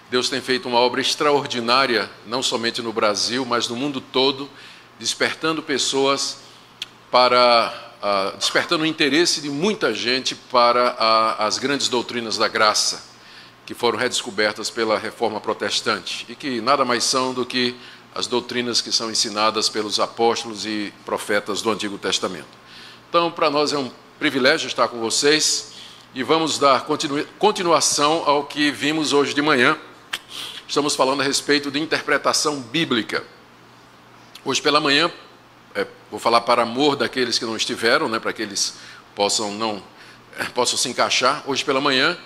Deus tem feito uma obra extraordinária, não somente no Brasil, mas no mundo todo, despertando pessoas despertando o interesse de muita gente para as grandes doutrinas da graça, que foram redescobertas pela Reforma Protestante, e que nada mais são do que as doutrinas que são ensinadas pelos apóstolos e profetas do Antigo Testamento. Então, para nós é um privilégio estar com vocês, e vamos dar continuação ao que vimos hoje de manhã. Estamos falando a respeito de interpretação bíblica. Hoje pela manhã, vou falar para amor daqueles que não estiveram, para que eles possam se encaixar. Hoje pela manhã,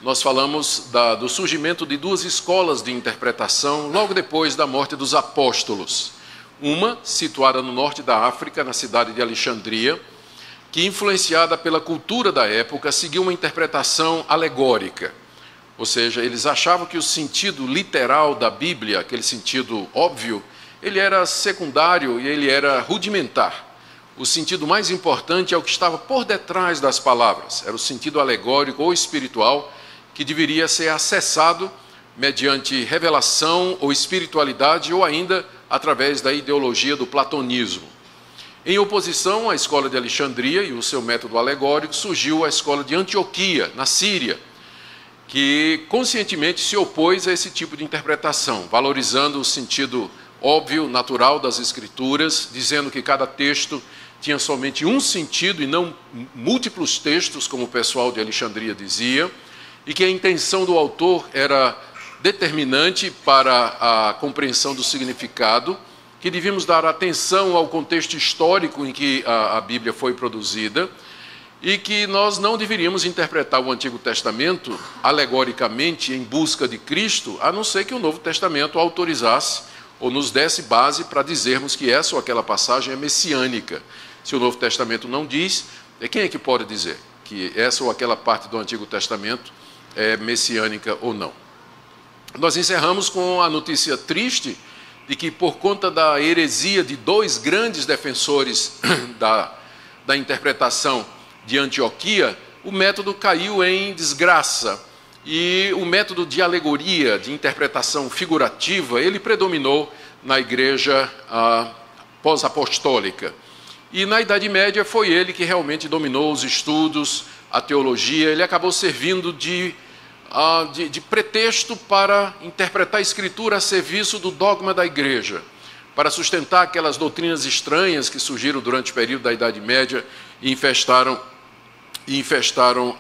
nós falamos do surgimento de duas escolas de interpretação logo depois da morte dos apóstolos. Uma, situada no norte da África, na cidade de Alexandria, que, influenciada pela cultura da época, seguiu uma interpretação alegórica. Ou seja, eles achavam que o sentido literal da Bíblia, aquele sentido óbvio, ele era secundário e ele era rudimentar. O sentido mais importante é o que estava por detrás das palavras. Era o sentido alegórico ou espiritual que deveria ser acessado mediante revelação ou espiritualidade ou ainda através da ideologia do platonismo. Em oposição à escola de Alexandria e o seu método alegórico, surgiu a escola de Antioquia, na Síria, que conscientemente se opôs a esse tipo de interpretação, valorizando o sentido óbvio, natural das Escrituras, dizendo que cada texto tinha somente um sentido e não múltiplos textos, como o pessoal de Alexandria dizia, e que a intenção do autor era determinante para a compreensão do significado, que devíamos dar atenção ao contexto histórico em que a Bíblia foi produzida, e que nós não deveríamos interpretar o Antigo Testamento alegoricamente em busca de Cristo, a não ser que o Novo Testamento autorizasse ou nos desse base para dizermos que essa ou aquela passagem é messiânica. Se o Novo Testamento não diz, quem é que pode dizer que essa ou aquela parte do Antigo Testamento é messiânica ou não? Nós encerramos com a notícia triste de que, por conta da heresia de dois grandes defensores da interpretação de Antioquia, o método caiu em desgraça. E o método de alegoria, de interpretação figurativa, ele predominou na igreja pós-apostólica. E na Idade Média foi ele que realmente dominou os estudos, a teologia. Ele acabou servindo de pretexto para interpretar a Escritura a serviço do dogma da igreja, para sustentar aquelas doutrinas estranhas que surgiram durante o período da Idade Média e infestaram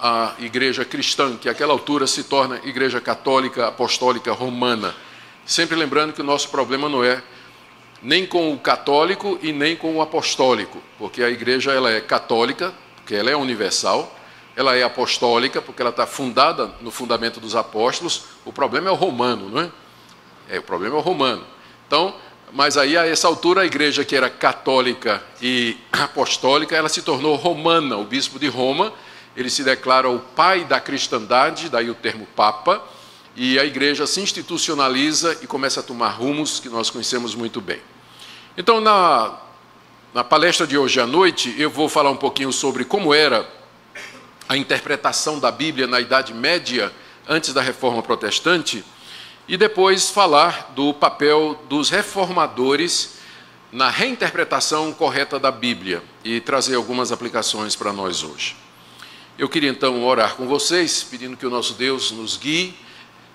a igreja cristã, que àquela altura se torna igreja católica apostólica romana. Sempre lembrando que o nosso problema não é nem com o católico e nem com o apostólico, porque a igreja ela é católica, porque ela é universal, ela é apostólica, porque ela está fundada no fundamento dos apóstolos. O problema é o romano, não é? O problema é o romano. Então, mas aí a essa altura a igreja que era católica e apostólica, ela se tornou romana. O bispo de Roma, ele se declara o pai da cristandade, daí o termo papa, e a igreja se institucionaliza e começa a tomar rumos que nós conhecemos muito bem. Então, na palestra de hoje à noite, eu vou falar um pouquinho sobre como era a interpretação da Bíblia na Idade Média, antes da Reforma Protestante, e depois falar do papel dos reformadores na reinterpretação correta da Bíblia e trazer algumas aplicações para nós hoje. Eu queria então orar com vocês, pedindo que o nosso Deus nos guie.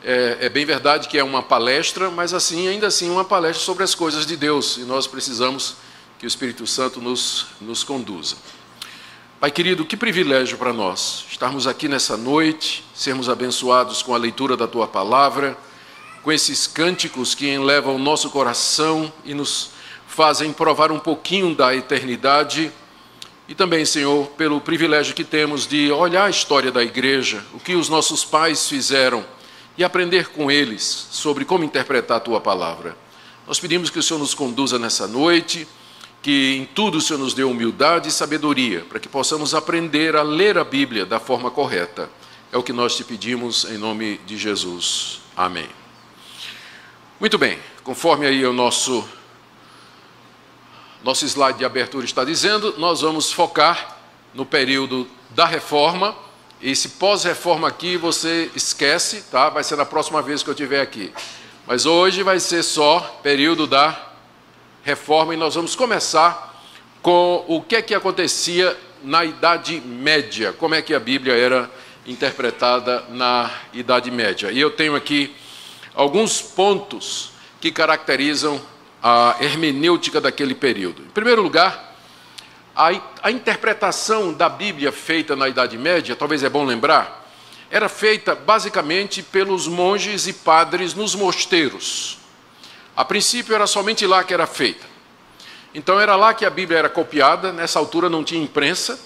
É bem verdade que é uma palestra, mas ainda assim uma palestra sobre as coisas de Deus, e nós precisamos que o Espírito Santo nos conduza. Pai querido, que privilégio para nós estarmos aqui nessa noite, sermos abençoados com a leitura da Tua Palavra, com esses cânticos que enlevam o nosso coração e nos fazem provar um pouquinho da eternidade, e também, Senhor, pelo privilégio que temos de olhar a história da igreja, o que os nossos pais fizeram, e aprender com eles sobre como interpretar a Tua Palavra. Nós pedimos que o Senhor nos conduza nessa noite, que em tudo o Senhor nos dê humildade e sabedoria, para que possamos aprender a ler a Bíblia da forma correta. É o que nós te pedimos em nome de Jesus. Amém. Muito bem, conforme aí o nosso slide de abertura está dizendo, nós vamos focar no período da Reforma Esse pós-reforma aqui você esquece, tá? Vai ser na próxima vez que eu estiver aqui. Mas hoje vai ser só período da reforma e nós vamos começar com o que é que acontecia na Idade Média, como é que a Bíblia era interpretada na Idade Média. E eu tenho aqui alguns pontos que caracterizam a hermenêutica daquele período. Em primeiro lugar, a interpretação da Bíblia feita na Idade Média, talvez é bom lembrar, era feita basicamente pelos monges e padres nos mosteiros. A princípio era somente lá que era feita. Então era lá que a Bíblia era copiada, nessa altura não tinha imprensa,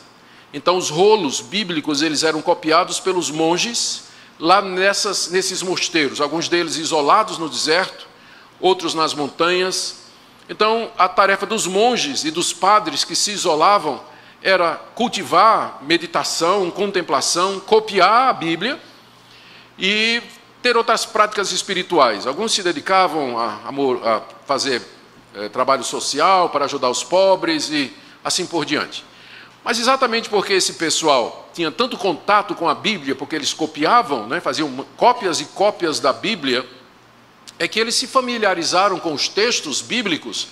então os rolos bíblicos eles eram copiados pelos monges lá nesses mosteiros, alguns deles isolados no deserto, outros nas montanhas. Então a tarefa dos monges e dos padres que se isolavam era cultivar meditação, contemplação, copiar a Bíblia e ter outras práticas espirituais. Alguns se dedicavam a fazer trabalho social para ajudar os pobres e assim por diante. Mas exatamente porque esse pessoal tinha tanto contato com a Bíblia, porque eles copiavam, né, faziam cópias e cópias da Bíblia, é que eles se familiarizaram com os textos bíblicos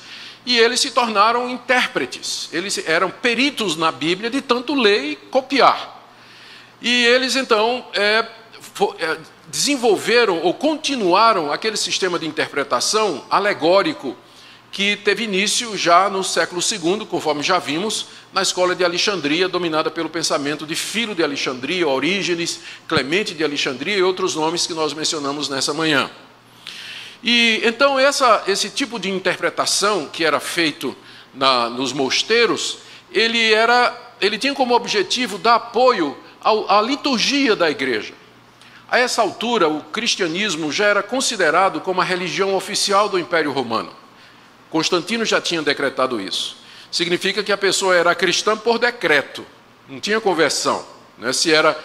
e eles se tornaram intérpretes. Eles eram peritos na Bíblia de tanto ler e copiar. E eles, então, desenvolveram ou continuaram aquele sistema de interpretação alegórico que teve início já no século II, conforme já vimos, na escola de Alexandria, dominada pelo pensamento de Filo de Alexandria, Orígenes, Clemente de Alexandria e outros nomes que nós mencionamos nessa manhã. E então esse tipo de interpretação que era feito nos mosteiros, ele tinha como objetivo dar apoio à liturgia da igreja. A essa altura, o cristianismo já era considerado como a religião oficial do Império Romano. Constantino já tinha decretado isso. Significa que a pessoa era cristã por decreto, não tinha conversão, né? Se era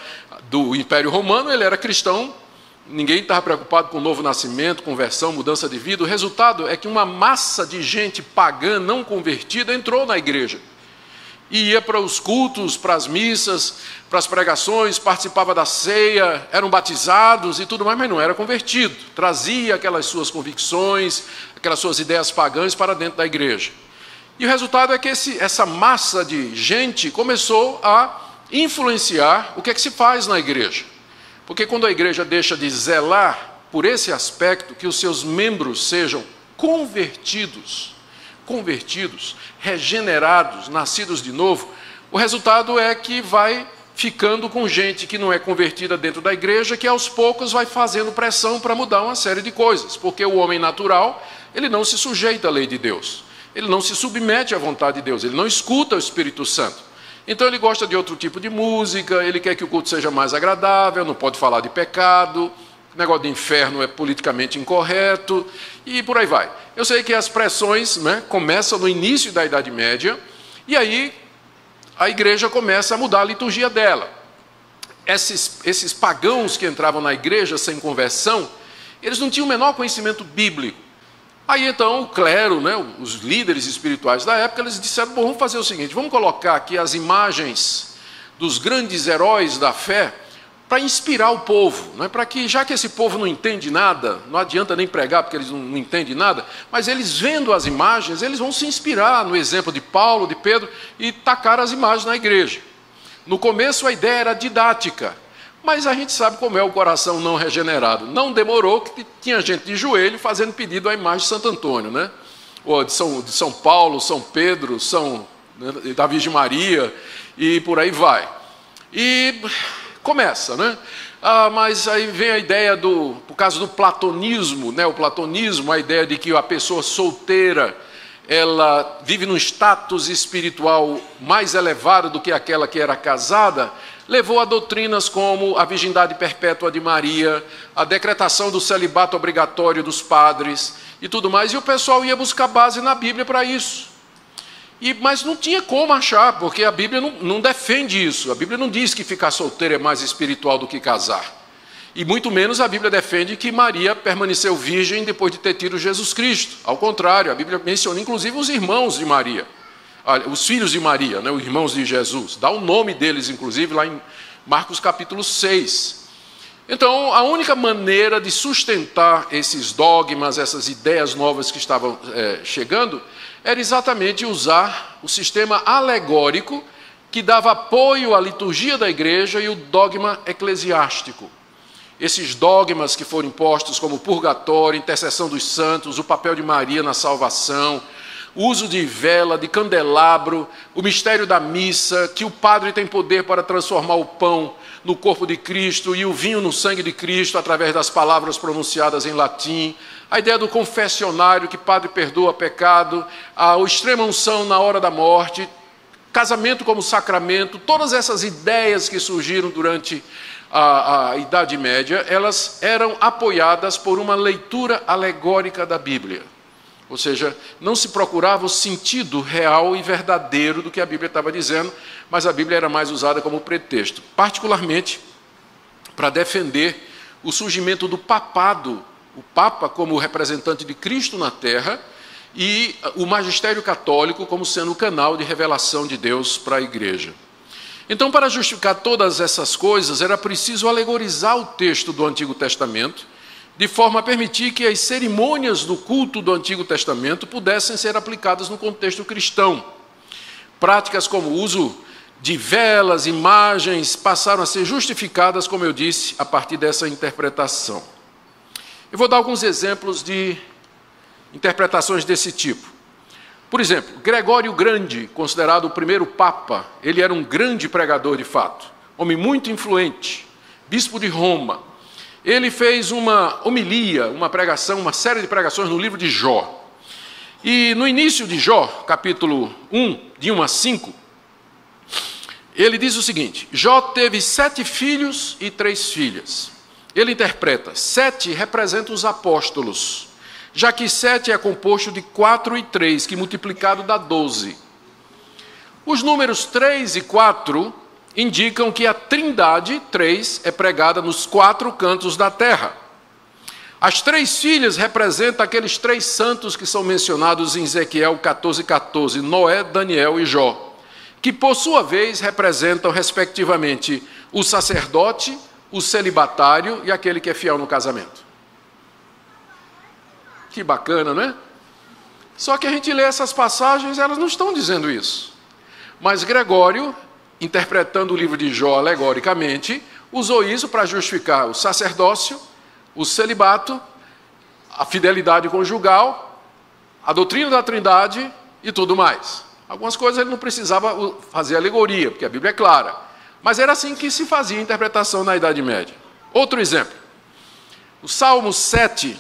do Império Romano, ele era cristão. Ninguém estava preocupado com o novo nascimento, conversão, mudança de vida. O resultado é que uma massa de gente pagã, não convertida, entrou na igreja. E ia para os cultos, para as missas, para as pregações, participava da ceia, eram batizados e tudo mais, mas não era convertido. Trazia aquelas suas convicções, aquelas suas ideias pagãs para dentro da igreja. E o resultado é que essa massa de gente começou a influenciar o que é que se faz na igreja. Porque quando a igreja deixa de zelar por esse aspecto, que os seus membros sejam convertidos, regenerados, nascidos de novo, o resultado é que vai ficando com gente que não é convertida dentro da igreja, que aos poucos vai fazendo pressão para mudar uma série de coisas. Porque o homem natural, ele não se sujeita à lei de Deus, ele não se submete à vontade de Deus, ele não escuta o Espírito Santo. Então ele gosta de outro tipo de música, ele quer que o culto seja mais agradável, não pode falar de pecado, o negócio de inferno é politicamente incorreto, e por aí vai. Eu sei que as pressões, né, começam no início da Idade Média, e aí a igreja começa a mudar a liturgia dela. Esses pagãos que entravam na igreja sem conversão, eles não tinham o menor conhecimento bíblico. Aí então o clero, né, os líderes espirituais da época, eles disseram, bom, vamos fazer o seguinte, vamos colocar aqui as imagens dos grandes heróis da fé para inspirar o povo, né, para que, já que esse povo não entende nada, não adianta nem pregar porque eles não entendem nada, mas eles vendo as imagens, eles vão se inspirar no exemplo de Paulo, de Pedro, e tacar as imagens na igreja. No começo a ideia era didática, mas a gente sabe como é o coração não regenerado. Não demorou que tinha gente de joelho fazendo pedido à imagem de Santo Antônio, né? Ou de São Paulo, São Pedro, da Virgem Maria, e por aí vai. E começa, né? Mas aí vem a ideia por causa do platonismo, né? O platonismo, a ideia de que a pessoa solteira, ela vive num status espiritual mais elevado do que aquela que era casada, levou a doutrinas como a virgindade perpétua de Maria, a decretação do celibato obrigatório dos padres e tudo mais, e o pessoal ia buscar base na Bíblia para isso. Mas não tinha como achar, porque a Bíblia não defende isso. A Bíblia não diz que ficar solteiro é mais espiritual do que casar. E muito menos a Bíblia defende que Maria permaneceu virgem depois de ter tido Jesus Cristo. Ao contrário, a Bíblia menciona inclusive os irmãos de Maria. os filhos de Maria, né, os irmãos de Jesus. Dá o nome deles, inclusive, lá em Marcos capítulo 6. Então, a única maneira de sustentar esses dogmas, essas ideias novas que estavam chegando, era exatamente usar o sistema alegórico que dava apoio à liturgia da igreja e o dogma eclesiástico. Esses dogmas que foram impostos como purgatório, intercessão dos santos, o papel de Maria na salvação, o uso de vela, de candelabro, o mistério da missa, que o padre tem poder para transformar o pão no corpo de Cristo e o vinho no sangue de Cristo através das palavras pronunciadas em latim, a ideia do confessionário, que padre perdoa pecado, a extrema unção na hora da morte, casamento como sacramento, todas essas ideias que surgiram durante a Idade Média, elas eram apoiadas por uma leitura alegórica da Bíblia. Ou seja, não se procurava o sentido real e verdadeiro do que a Bíblia estava dizendo, mas a Bíblia era mais usada como pretexto, particularmente para defender o surgimento do papado, o Papa como representante de Cristo na Terra e o magistério católico como sendo o canal de revelação de Deus para a Igreja. Então, para justificar todas essas coisas, era preciso alegorizar o texto do Antigo Testamento, de forma a permitir que as cerimônias do culto do Antigo Testamento pudessem ser aplicadas no contexto cristão. Práticas como o uso de velas, imagens, passaram a ser justificadas, como eu disse, a partir dessa interpretação. Eu vou dar alguns exemplos de interpretações desse tipo. Por exemplo, Gregório o Grande, considerado o primeiro Papa, ele era um grande pregador de fato, homem muito influente, bispo de Roma. Ele fez uma homilia, uma pregação, uma série de pregações no livro de Jó. E no início de Jó, capítulo 1, de 1 a 5, ele diz o seguinte: Jó teve 7 filhos e 3 filhas. Ele interpreta, 7 representa os apóstolos, já que 7 é composto de 4 e 3, que multiplicado dá 12. Os números 3 e 4 indicam que a Trindade, 3, é pregada nos 4 cantos da terra. As 3 filhas representam aqueles 3 santos que são mencionados em Ezequiel 14:14, Noé, Daniel e Jó, que por sua vez representam respectivamente o sacerdote, o celibatário e aquele que é fiel no casamento. Que bacana, não é? Só que a gente lê essas passagens, elas não estão dizendo isso. Mas Gregório, interpretando o livro de Jó alegoricamente, usou isso para justificar o sacerdócio, o celibato, a fidelidade conjugal, a doutrina da Trindade e tudo mais. Algumas coisas ele não precisava fazer alegoria, porque a Bíblia é clara. Mas era assim que se fazia a interpretação na Idade Média. Outro exemplo, o Salmo 7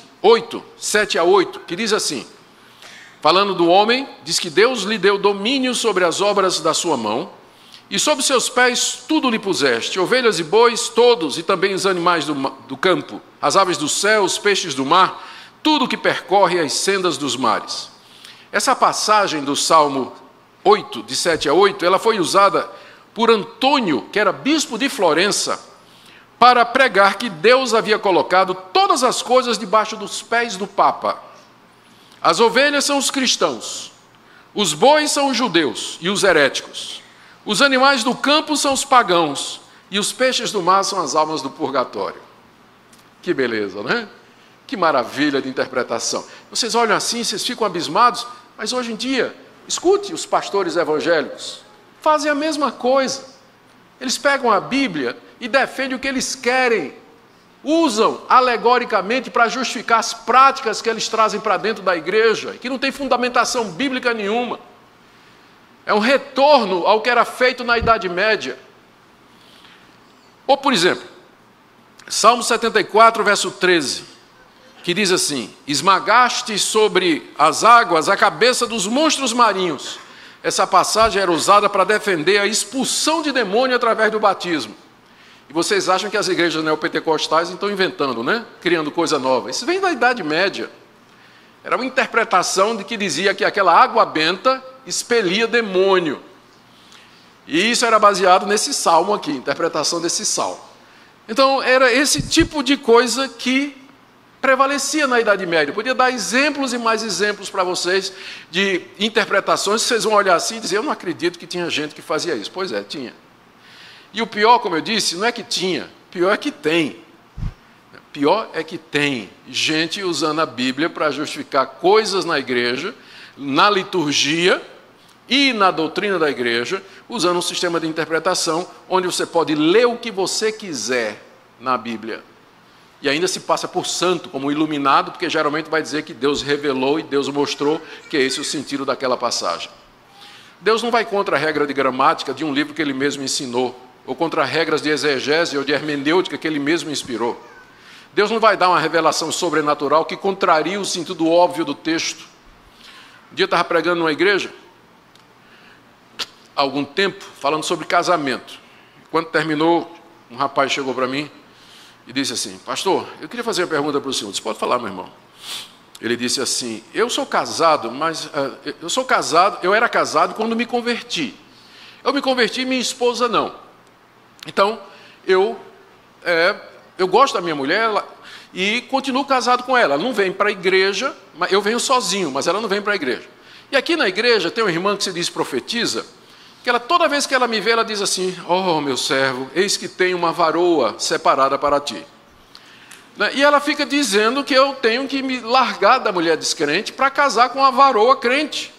a 8, que diz assim, falando do homem, diz que Deus lhe deu domínio sobre as obras da sua mão, e sob seus pés tudo lhe puseste, ovelhas e bois, todos, e também os animais do campo, as aves do céu, os peixes do mar, tudo que percorre as sendas dos mares. Essa passagem do Salmo 8, de 7 a 8, ela foi usada por Antônio, que era bispo de Florença, para pregar que Deus havia colocado todas as coisas debaixo dos pés do Papa. As ovelhas são os cristãos, os bois são os judeus e os heréticos, os animais do campo são os pagãos e os peixes do mar são as almas do purgatório. Que beleza, né? Que maravilha de interpretação. Vocês olham assim, vocês ficam abismados, mas hoje em dia, escute os pastores evangélicos, fazem a mesma coisa. Eles pegam a Bíblia e defendem o que eles querem. Usam alegoricamente para justificar as práticas que eles trazem para dentro da igreja, que não tem fundamentação bíblica nenhuma. É um retorno ao que era feito na Idade Média. Ou, por exemplo, Salmo 74, verso 13, que diz assim: esmagaste sobre as águas a cabeça dos monstros marinhos. Essa passagem era usada para defender a expulsão de demônio através do batismo. E vocês acham que as igrejas neopentecostais estão inventando, né? Criando coisa nova. Isso vem da Idade Média. Era uma interpretação de que dizia que aquela água benta expelia demônio. E isso era baseado nesse salmo aqui, interpretação desse salmo. Então, era esse tipo de coisa que prevalecia na Idade Média. Eu podia dar exemplos e mais exemplos para vocês de interpretações que vocês vão olhar assim e dizer, eu não acredito que tinha gente que fazia isso. Pois é, tinha. E o pior, como eu disse, não é que tinha, pior é que tem. Pior é que tem gente usando a Bíblia para justificar coisas na igreja, na liturgia e na doutrina da igreja, usando um sistema de interpretação onde você pode ler o que você quiser na Bíblia. E ainda se passa por santo, como iluminado, porque geralmente vai dizer que Deus revelou e Deus mostrou que é esse o sentido daquela passagem. Deus não vai contra a regra de gramática de um livro que Ele mesmo ensinou, ou contra regras de exegese ou de hermenêutica que Ele mesmo inspirou. Deus não vai dar uma revelação sobrenatural que contraria o sentido óbvio do texto. Um dia eu estava pregando numa igreja, há algum tempo, falando sobre casamento. Quando terminou, um rapaz chegou para mim e disse assim, pastor, eu queria fazer uma pergunta para o senhor. Eu disse, pode falar, meu irmão. Ele disse assim, eu sou casado, mas eu era casado quando me converti. Eu me converti e minha esposa não. Então, eu gosto da minha mulher e continuo casado com ela. Ela não vem para a igreja, eu venho sozinho, mas ela não vem para a igreja. E aqui na igreja tem uma irmã que se diz profetiza, que ela, toda vez que ela me vê, ela diz assim, oh, meu servo, eis que tem uma varoa separada para ti. E ela fica dizendo que eu tenho que me largar da mulher descrente para casar com a varoa crente.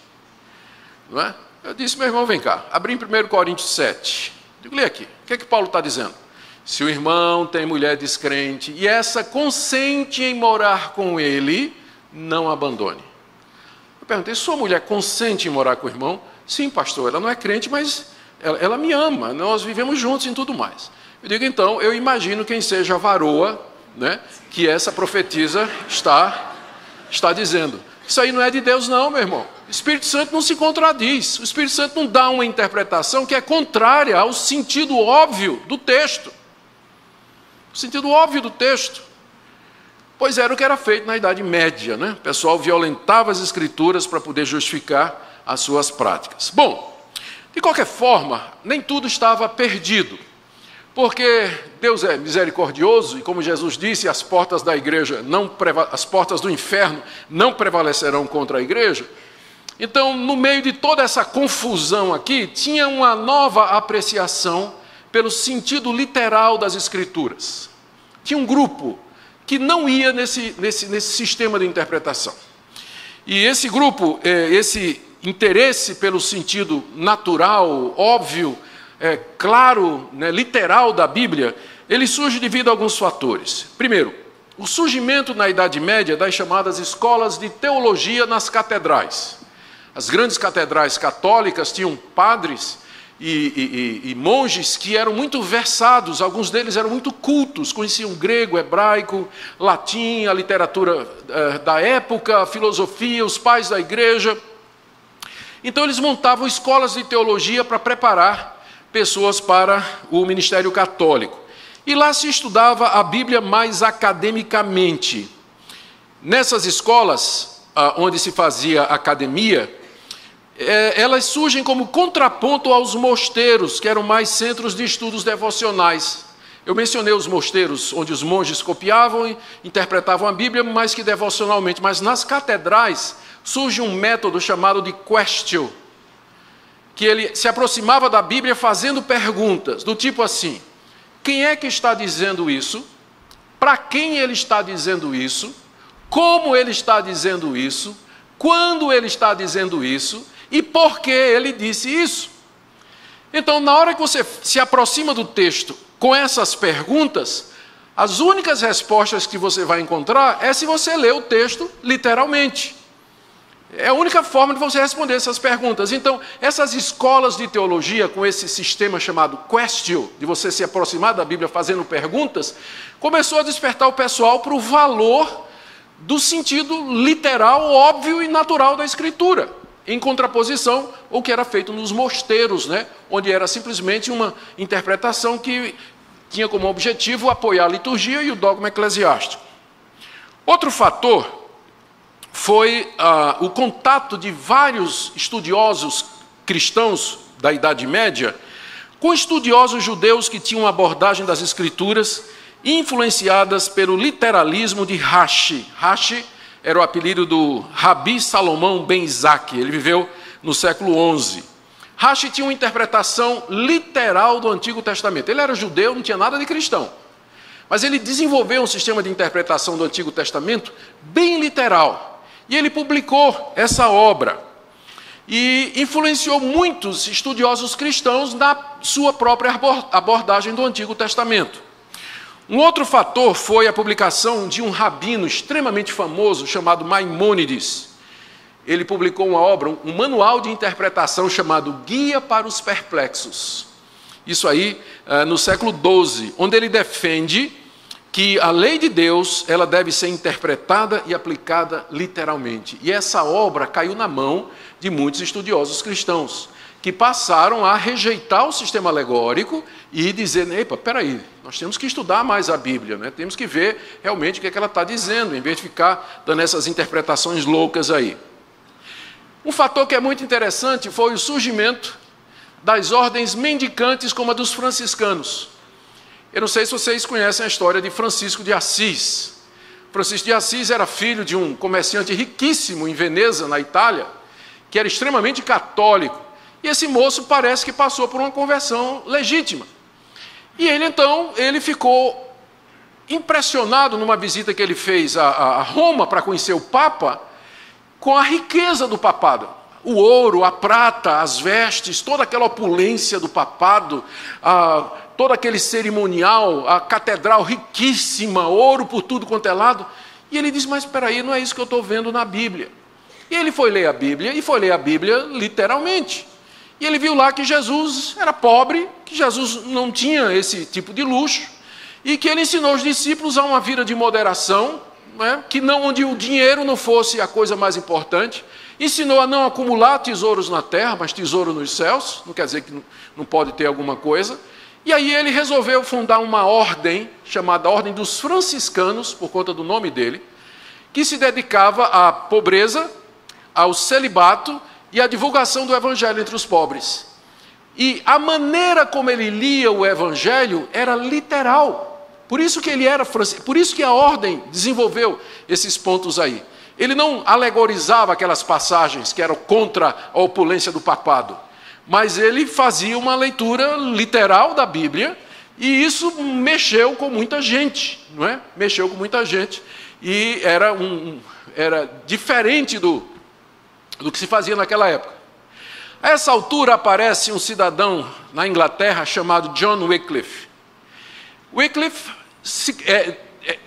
Não é? Eu disse, meu irmão, vem cá, abri em 1 Coríntios 7. Digo, lê aqui, o que é que Paulo está dizendo? Se o irmão tem mulher descrente e essa consente em morar com ele, não abandone. Eu perguntei, sua mulher consente em morar com o irmão? Sim, pastor, ela não é crente, mas ela me ama, nós vivemos juntos e tudo mais. Eu digo, então, eu imagino quem seja a varoa, né, que essa profetisa está dizendo. Isso aí não é de Deus não, meu irmão. O Espírito Santo não se contradiz. O Espírito Santo não dá uma interpretação que é contrária ao sentido óbvio do texto. O sentido óbvio do texto. Pois era o que era feito na Idade Média, né? O pessoal violentava as Escrituras para poder justificar as suas práticas. Bom, de qualquer forma, nem tudo estava perdido, porque Deus é misericordioso e, como Jesus disse, as portas da igreja as portas do inferno não prevalecerão contra a igreja. Então, no meio de toda essa confusão aqui, tinha uma nova apreciação pelo sentido literal das Escrituras. Tinha um grupo que não ia nesse sistema de interpretação. E esse grupo, esse interesse pelo sentido natural, óbvio, claro, né, literal da Bíblia, ele surge devido a alguns fatores. Primeiro, o surgimento na Idade Média das chamadas escolas de teologia nas catedrais. As grandes catedrais católicas tinham padres e monges que eram muito versados, alguns deles eram muito cultos, conheciam grego, hebraico, latim, a literatura da época, a filosofia, os pais da igreja. Então eles montavam escolas de teologia para preparar pessoas para o ministério católico. E lá se estudava a Bíblia mais academicamente. Nessas escolas, onde se fazia academia, elas surgem como contraponto aos mosteiros, que eram mais centros de estudos devocionais. Eu mencionei os mosteiros, onde os monges copiavam e interpretavam a Bíblia, mais que devocionalmente. Mas nas catedrais surge um método chamado de quaestio, que ele se aproximava da Bíblia fazendo perguntas, do tipo assim, quem é que está dizendo isso? Para quem ele está dizendo isso? Como ele está dizendo isso? Quando ele está dizendo isso? E por que ele disse isso? Então, na hora que você se aproxima do texto com essas perguntas, as únicas respostas que você vai encontrar é se você ler o texto literalmente. É a única forma de você responder essas perguntas. Então, essas escolas de teologia, com esse sistema chamado quaestio, de você se aproximar da Bíblia fazendo perguntas, começou a despertar o pessoal para o valor do sentido literal, óbvio e natural da Escritura, em contraposição ao que era feito nos mosteiros, né? Onde era simplesmente uma interpretação que tinha como objetivo apoiar a liturgia e o dogma eclesiástico. Outro fator foi o contato de vários estudiosos cristãos da Idade Média com estudiosos judeus que tinham uma abordagem das Escrituras influenciadas pelo literalismo de Rashi. Rashi era o apelido do Rabi Salomão ben Isaac, ele viveu no século XI. Rashi tinha uma interpretação literal do Antigo Testamento. Ele era judeu, não tinha nada de cristão. Mas ele desenvolveu um sistema de interpretação do Antigo Testamento bem literal. E ele publicou essa obra. E influenciou muitos estudiosos cristãos na sua própria abordagem do Antigo Testamento. Um outro fator foi a publicação de um rabino extremamente famoso chamado Maimônides. Ele publicou uma obra, um manual de interpretação chamado Guia para os Perplexos. Isso aí no século XII, onde ele defende que a lei de Deus ela deve ser interpretada e aplicada literalmente. E essa obra caiu na mão de muitos estudiosos cristãos, que passaram a rejeitar o sistema alegórico e dizer, epa, peraí, nós temos que estudar mais a Bíblia, né? Temos que ver realmente o que ela está dizendo, em vez de ficar dando essas interpretações loucas aí. Um fator que é muito interessante foi o surgimento das ordens mendicantes como a dos franciscanos. Eu não sei se vocês conhecem a história de Francisco de Assis. Francisco de Assis era filho de um comerciante riquíssimo em Veneza, na Itália, que era extremamente católico. E esse moço parece que passou por uma conversão legítima. E ele ficou impressionado numa visita que ele fez a Roma para conhecer o Papa, com a riqueza do papado. O ouro, a prata, as vestes, toda aquela opulência do papado, todo aquele cerimonial, a catedral riquíssima, ouro por tudo quanto é lado. E ele diz, mas espera aí, não é isso que eu estou vendo na Bíblia. E ele foi ler a Bíblia, e foi ler a Bíblia literalmente. E ele viu lá que Jesus era pobre, que Jesus não tinha esse tipo de luxo, e que ele ensinou os discípulos a uma vida de moderação, né, que não, onde o dinheiro não fosse a coisa mais importante. Ensinou a não acumular tesouros na terra, mas tesouro nos céus, não quer dizer que não pode ter alguma coisa. E aí ele resolveu fundar uma ordem, chamada Ordem dos Franciscanos, por conta do nome dele, que se dedicava à pobreza, ao celibato e à divulgação do evangelho entre os pobres. E a maneira como ele lia o evangelho era literal. Por isso que a ordem desenvolveu esses pontos aí. Ele não alegorizava aquelas passagens que eram contra a opulência do papado, mas ele fazia uma leitura literal da Bíblia, e isso mexeu com muita gente, não é? Mexeu com muita gente, e era diferente do que se fazia naquela época. A essa altura aparece um cidadão na Inglaterra chamado John Wycliffe. Wycliffe é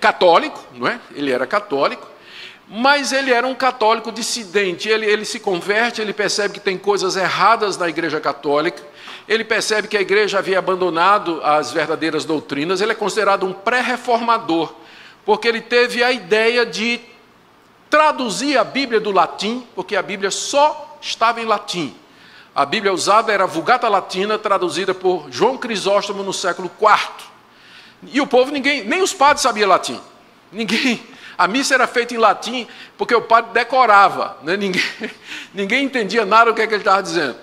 católico, não é? Ele era católico, mas ele era um católico dissidente. Ele se converte, ele percebe que tem coisas erradas na Igreja Católica, ele percebe que a Igreja havia abandonado as verdadeiras doutrinas. Ele é considerado um pré-reformador, porque ele teve a ideia de traduzir a Bíblia do latim, porque a Bíblia só estava em latim. A Bíblia usada era a Vulgata Latina, traduzida por João Crisóstomo no século IV. E o povo, nem os padres sabiam latim. A missa era feita em latim, porque o padre decorava, né? Ninguém entendia nada do que ele estava dizendo.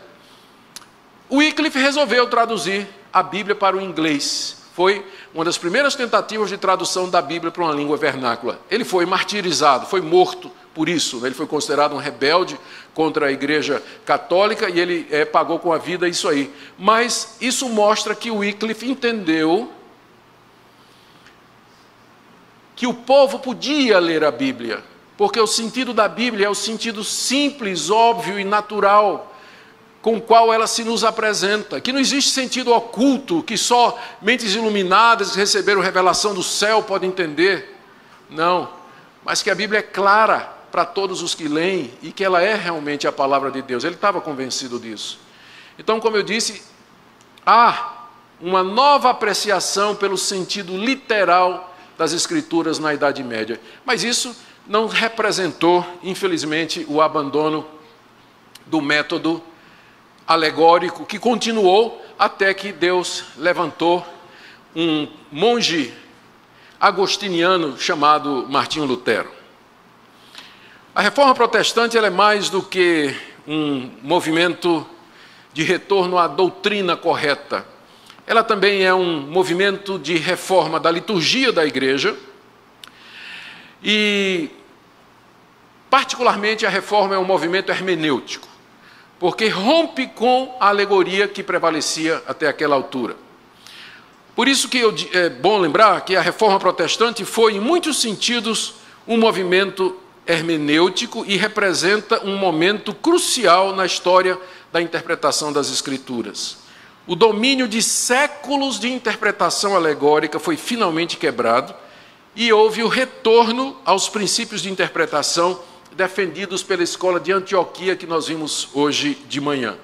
O Wycliffe resolveu traduzir a Bíblia para o inglês. Foi uma das primeiras tentativas de tradução da Bíblia para uma língua vernácula. Ele foi martirizado, foi morto por isso, né? Ele foi considerado um rebelde contra a Igreja Católica, e ele pagou com a vida isso aí. Mas isso mostra que o Wycliffe entendeu que o povo podia ler a Bíblia, porque o sentido da Bíblia é o sentido simples, óbvio e natural com o qual ela se nos apresenta, que não existe sentido oculto, que só mentes iluminadas que receberam revelação do céu podem entender. Não, mas que a Bíblia é clara para todos os que leem e que ela é realmente a palavra de Deus. Ele estava convencido disso. Então, como eu disse, há uma nova apreciação pelo sentido literal das Escrituras na Idade Média. Mas isso não representou, infelizmente, o abandono do método alegórico, que continuou até que Deus levantou um monge agostiniano chamado Martinho Lutero. A Reforma Protestante ela é mais do que um movimento de retorno à doutrina correta. ela também é um movimento de reforma da liturgia da igreja e, particularmente, a reforma é um movimento hermenêutico, porque rompe com a alegoria que prevalecia até aquela altura. Por isso que é bom lembrar que a reforma protestante foi, em muitos sentidos, um movimento hermenêutico e representa um momento crucial na história da interpretação das Escrituras. O domínio de séculos de interpretação alegórica foi finalmente quebrado e houve o retorno aos princípios de interpretação defendidos pela escola de Antioquia que nós vimos hoje de manhã.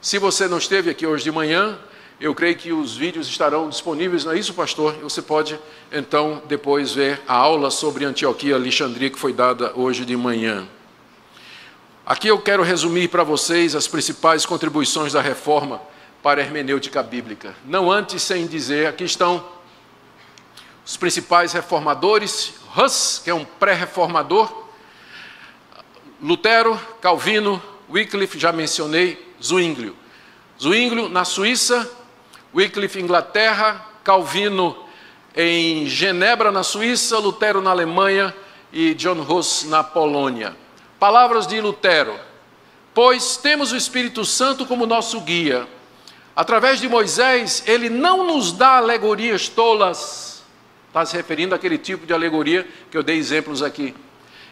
Se você não esteve aqui hoje de manhã, eu creio que os vídeos estarão disponíveis, não é isso, pastor? Você pode, então, depois ver a aula sobre Antioquia, Alexandria, que foi dada hoje de manhã. Aqui eu quero resumir para vocês as principais contribuições da reforma para a hermenêutica bíblica. Não antes sem dizer, aqui estão os principais reformadores: Hus, que é um pré-reformador, Lutero, Calvino, Wycliffe, já mencionei, Zwinglio. Zwinglio na Suíça, Wycliffe Inglaterra, Calvino em Genebra, na Suíça, Lutero na Alemanha e John Hus na Polônia. Palavras de Lutero: pois temos o Espírito Santo como nosso guia. Através de Moisés, ele não nos dá alegorias tolas. Está se referindo àquele tipo de alegoria que eu dei exemplos aqui.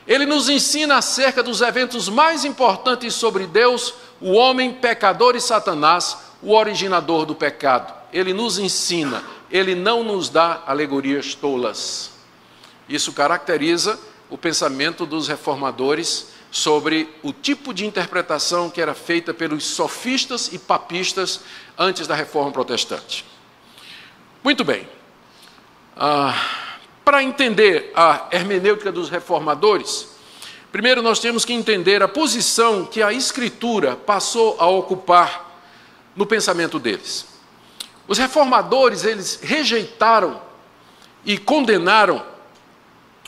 Ele nos ensina acerca dos eventos mais importantes sobre Deus, o homem, pecador e Satanás, o originador do pecado. Ele nos ensina, ele não nos dá alegorias tolas. Isso caracteriza o pensamento dos reformadores sobre o tipo de interpretação que era feita pelos sofistas e papistas antes da reforma protestante. Muito bem. Para entender a hermenêutica dos reformadores, primeiro nós temos que entender a posição que a Escritura passou a ocupar no pensamento deles. Os reformadores, eles rejeitaram e condenaram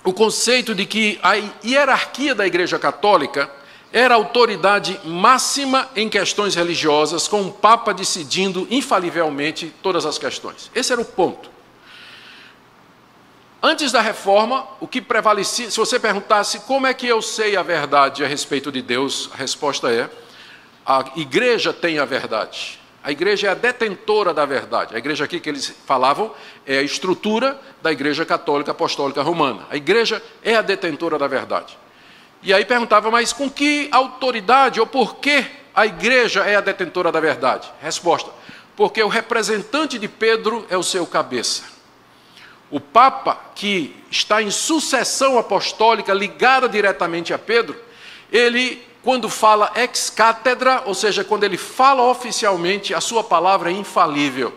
o conceito de que a hierarquia da Igreja Católica era a autoridade máxima em questões religiosas, com o Papa decidindo infalivelmente todas as questões. Esse era o ponto. Antes da reforma, o que prevalecia, se você perguntasse como é que eu sei a verdade a respeito de Deus, a resposta é: a igreja tem a verdade. A igreja é a detentora da verdade. A igreja aqui que eles falavam é a estrutura da Igreja Católica Apostólica Romana. A igreja é a detentora da verdade. E aí perguntava, mas com que autoridade ou por que a igreja é a detentora da verdade? Resposta: porque o representante de Pedro é o seu cabeça. O Papa, que está em sucessão apostólica ligada diretamente a Pedro, ele, quando fala ex cátedra, ou seja, quando ele fala oficialmente, a sua palavra é infalível,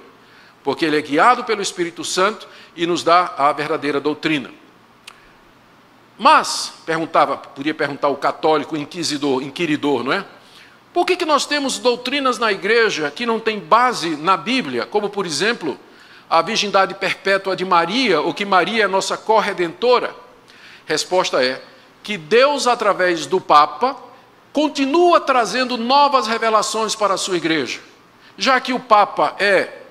porque ele é guiado pelo Espírito Santo e nos dá a verdadeira doutrina. Mas, podia perguntar o católico inquiridor, não é? Por que nós temos doutrinas na igreja que não têm base na Bíblia, como, por exemplo, a virgindade perpétua de Maria, ou que Maria é nossa corredentora? Resposta é que Deus, através do Papa, continua trazendo novas revelações para a sua igreja. Já que o Papa é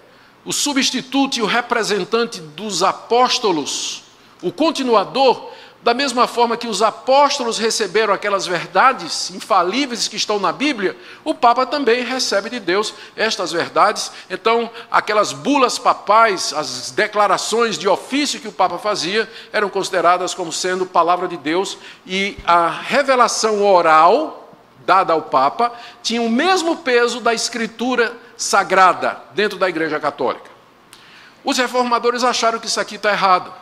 o substituto e o representante dos apóstolos, o continuador, da mesma forma que os apóstolos receberam aquelas verdades infalíveis que estão na Bíblia, o Papa também recebe de Deus estas verdades. Então, aquelas bulas papais, as declarações de ofício que o Papa fazia, eram consideradas como sendo palavra de Deus, e a revelação oral dada ao Papa tinha o mesmo peso da Escritura sagrada dentro da Igreja Católica. Os reformadores acharam que isso aqui está errado.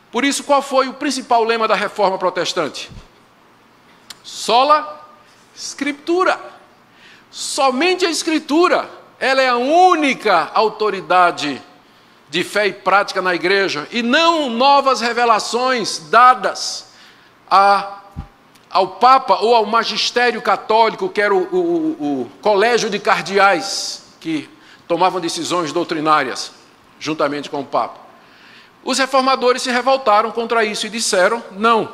Por isso, qual foi o principal lema da Reforma Protestante? Sola Scriptura. Somente a Escritura. Ela é a única autoridade de fé e prática na igreja, e não novas revelações dadas ao Papa ou ao magistério católico, que era o colégio de cardeais que tomavam decisões doutrinárias juntamente com o Papa. Os reformadores se revoltaram contra isso e disseram: não,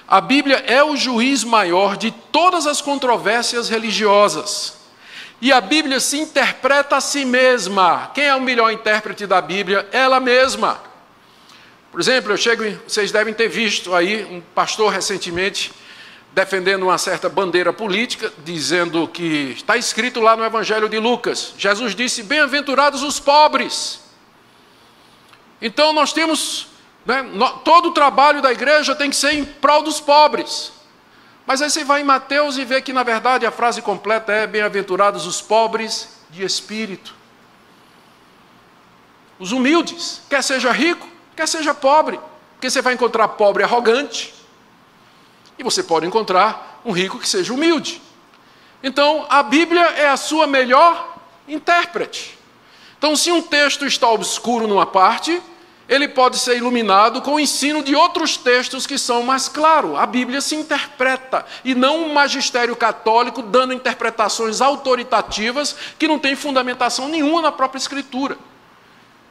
a Bíblia é o juiz maior de todas as controvérsias religiosas. E a Bíblia se interpreta a si mesma. Quem é o melhor intérprete da Bíblia? Ela mesma. Por exemplo, vocês devem ter visto aí um pastor recentemente defendendo uma certa bandeira política, dizendo que está escrito lá no Evangelho de Lucas, Jesus disse, bem-aventurados os pobres. Então nós temos, todo o trabalho da igreja tem que ser em prol dos pobres. Mas aí você vai em Mateus e vê que na verdade a frase completa é bem-aventurados os pobres de espírito. Os humildes, quer seja rico, quer seja pobre, porque você vai encontrar pobre arrogante, e você pode encontrar um rico que seja humilde. Então, a Bíblia é a sua melhor intérprete. Então, se um texto está obscuro numa parte, ele pode ser iluminado com o ensino de outros textos que são mais claros. A Bíblia se interpreta, e não um magistério católico dando interpretações autoritativas que não têm fundamentação nenhuma na própria Escritura.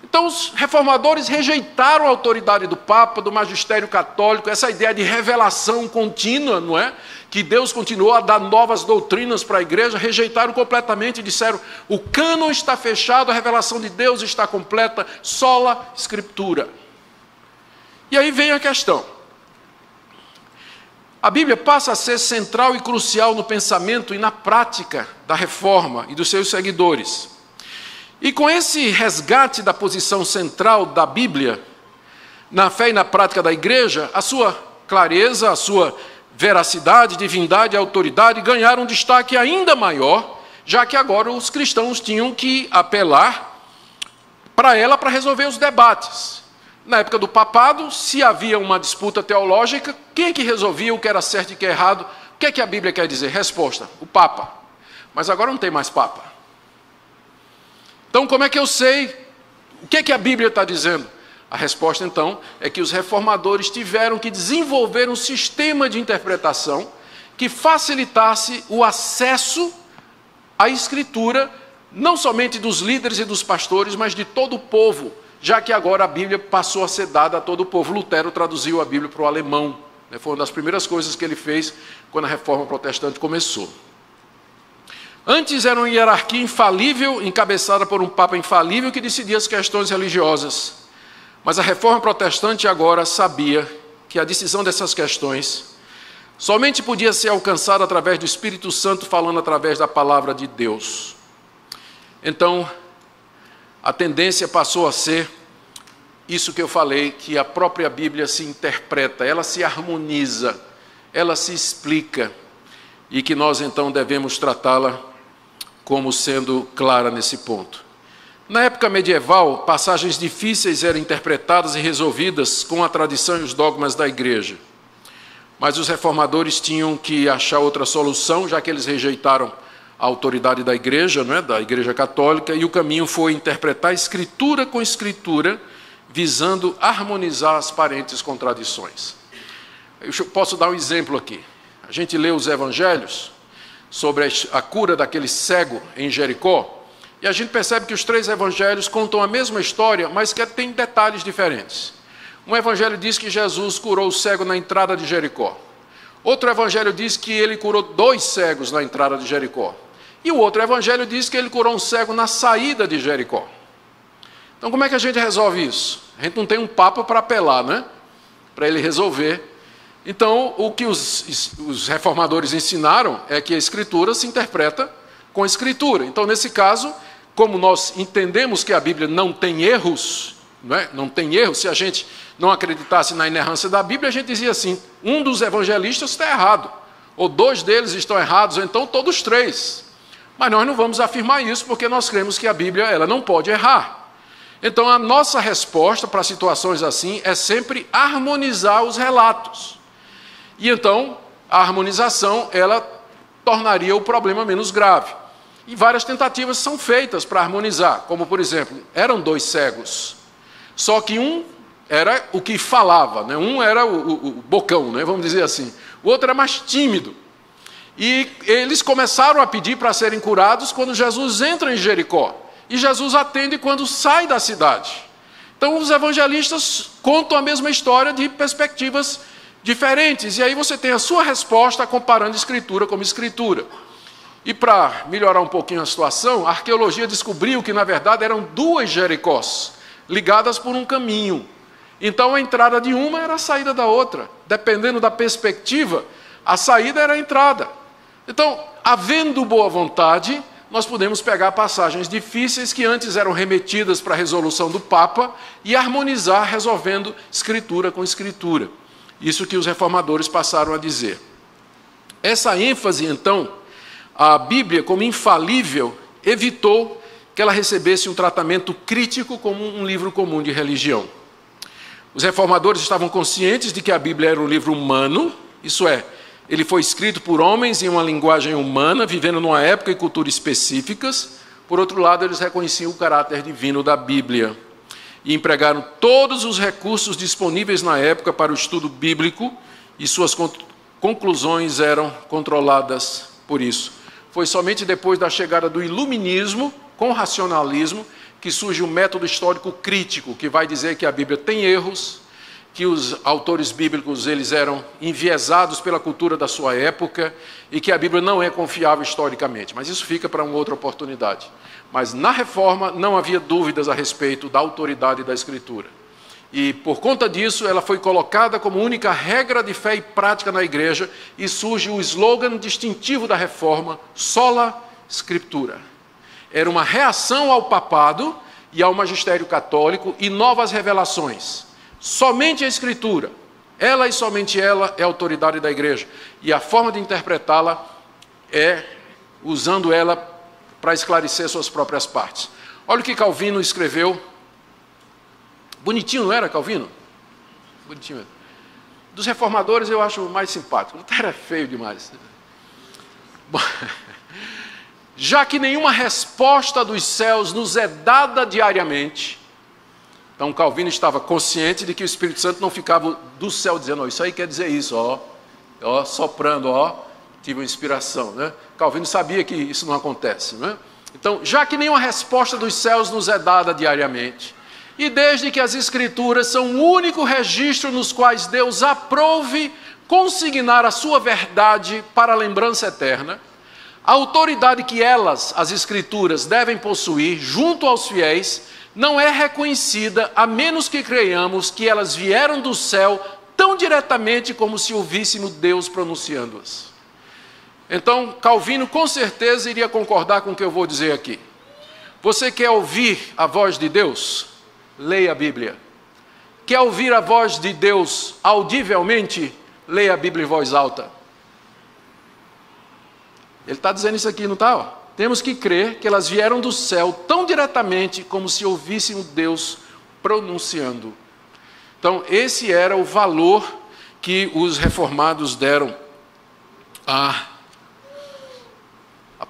Então os reformadores rejeitaram a autoridade do Papa, do magistério católico, essa ideia de revelação contínua, não é? Que Deus continuou a dar novas doutrinas para a igreja, rejeitaram completamente e disseram, o cânon está fechado, a revelação de Deus está completa, sola Escritura. E aí vem a questão. A Bíblia passa a ser central e crucial no pensamento e na prática da reforma e dos seus seguidores. E com esse resgate da posição central da Bíblia, na fé e na prática da igreja, a sua clareza, a sua veracidade, divindade e autoridade ganharam um destaque ainda maior, já que agora os cristãos tinham que apelar para ela para resolver os debates. Na época do papado, se havia uma disputa teológica, quem é que resolvia o que era certo e o que é errado? O que é que a Bíblia quer dizer? Resposta, o Papa. Mas agora não tem mais Papa. Então, como é que eu sei o que é que a Bíblia está dizendo? A resposta, então, é que os reformadores tiveram que desenvolver um sistema de interpretação que facilitasse o acesso à Escritura, não somente dos líderes e dos pastores, mas de todo o povo, já que agora a Bíblia passou a ser dada a todo o povo. Lutero traduziu a Bíblia para o alemão. Foi uma das primeiras coisas que ele fez quando a Reforma Protestante começou. Antes era uma hierarquia infalível, encabeçada por um Papa infalível que decidia as questões religiosas. Mas a Reforma Protestante agora sabia que a decisão dessas questões somente podia ser alcançada através do Espírito Santo, falando através da palavra de Deus. Então, a tendência passou a ser isso que eu falei, que a própria Bíblia se interpreta, ela se harmoniza, ela se explica, e que nós então devemos tratá-la como sendo clara nesse ponto. Na época medieval, passagens difíceis eram interpretadas e resolvidas com a tradição e os dogmas da igreja. Mas os reformadores tinham que achar outra solução, já que eles rejeitaram a autoridade da igreja, não é? Da igreja católica, e o caminho foi interpretar Escritura com Escritura, visando harmonizar as aparentes contradições. Eu posso dar um exemplo aqui. A gente lê os evangelhos sobre a cura daquele cego em Jericó, e a gente percebe que os três evangelhos contam a mesma história, mas que tem detalhes diferentes. Um evangelho diz que Jesus curou o cego na entrada de Jericó. Outro evangelho diz que ele curou 2 cegos na entrada de Jericó. E o outro evangelho diz que ele curou um cego na saída de Jericó. Então como é que a gente resolve isso? A gente não tem um papa para apelar, né? Para ele resolver. Então, o que os reformadores ensinaram é que a Escritura se interpreta com a Escritura. Então, nesse caso, como nós entendemos que a Bíblia não tem erros, não tem erros, se a gente não acreditasse na inerrância da Bíblia, a gente dizia assim, um dos evangelistas está errado, ou 2 deles estão errados, ou então todos 3. Mas nós não vamos afirmar isso, porque nós cremos que a Bíblia ela não pode errar. Então, a nossa resposta para situações assim é sempre harmonizar os relatos. E então, a harmonização, ela tornaria o problema menos grave. E várias tentativas são feitas para harmonizar, como, por exemplo, eram 2 cegos, só que um era o que falava, né? Um era o bocão, né? Vamos dizer assim. O outro era mais tímido. E eles começaram a pedir para serem curados quando Jesus entra em Jericó. E Jesus atende quando sai da cidade. Então, os evangelistas contam a mesma história de perspectivas diferentes, e aí você tem a sua resposta comparando Escritura com Escritura. E para melhorar um pouquinho a situação, a arqueologia descobriu que, na verdade, eram duas Jericós, ligadas por um caminho. Então, a entrada de uma era a saída da outra. Dependendo da perspectiva, a saída era a entrada. Então, havendo boa vontade, nós podemos pegar passagens difíceis que antes eram remetidas para a resolução do Papa e harmonizar, resolvendo escritura com escritura. Isso que os reformadores passaram a dizer. Essa ênfase, então, a Bíblia como infalível, evitou que ela recebesse um tratamento crítico como um livro comum de religião. Os reformadores estavam conscientes de que a Bíblia era um livro humano, isso é, ele foi escrito por homens em uma linguagem humana, vivendo numa época e cultura específicas. Por outro lado, eles reconheciam o caráter divino da Bíblia e empregaram todos os recursos disponíveis na época para o estudo bíblico, e suas conclusões eram controladas por isso. Foi somente depois da chegada do iluminismo, com o racionalismo, que surge o método histórico crítico, que vai dizer que a Bíblia tem erros, que os autores bíblicos eles eram enviesados pela cultura da sua época e que a Bíblia não é confiável historicamente. Mas isso fica para uma outra oportunidade. Mas na Reforma não havia dúvidas a respeito da autoridade da Escritura. E por conta disso ela foi colocada como única regra de fé e prática na igreja e surge o slogan distintivo da Reforma, Sola Scriptura. Era uma reação ao papado e ao magistério católico e novas revelações. Somente a Escritura, ela e somente ela é a autoridade da igreja. E a forma de interpretá-la é usando ela para esclarecer suas próprias partes. Olha o que Calvino escreveu. Bonitinho, não era, Calvino? Bonitinho. Dos reformadores eu acho mais simpático. Lutero é feio demais. Bom, já que nenhuma resposta dos céus nos é dada diariamente, então Calvino estava consciente de que o Espírito Santo não ficava do céu dizendo, isso aí quer dizer isso, soprando, tive uma inspiração, né? Calvino sabia que isso não acontece, né? Então, já que nenhuma resposta dos céus nos é dada diariamente, e desde que as Escrituras são o único registro nos quais Deus aprove consignar a sua verdade para a lembrança eterna, a autoridade que elas, as Escrituras, devem possuir junto aos fiéis, não é reconhecida a menos que creiamos que elas vieram do céu tão diretamente como se ouvíssemos Deus pronunciando-as. Então, Calvino com certeza iria concordar com o que eu vou dizer aqui. Você quer ouvir a voz de Deus? Leia a Bíblia. Quer ouvir a voz de Deus audivelmente? Leia a Bíblia em voz alta. Ele está dizendo isso aqui, não está? Temos que crer que elas vieram do céu tão diretamente como se ouvíssemos Deus pronunciando. Então, esse era o valor que os reformados deram à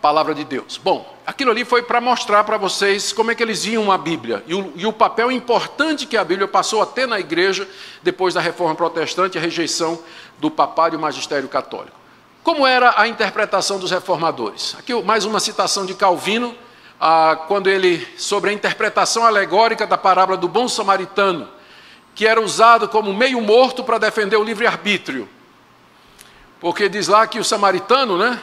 palavra de Deus. Bom, aquilo ali foi para mostrar para vocês como é que eles viam a Bíblia e o papel importante que a Bíblia passou a ter na igreja depois da Reforma Protestante e a rejeição do papado e o magistério católico. Como era a interpretação dos reformadores? Aqui mais uma citação de Calvino, quando ele, sobre a interpretação alegórica da parábola do bom samaritano, que era usado como meio morto para defender o livre-arbítrio. Porque diz lá que o samaritano, né,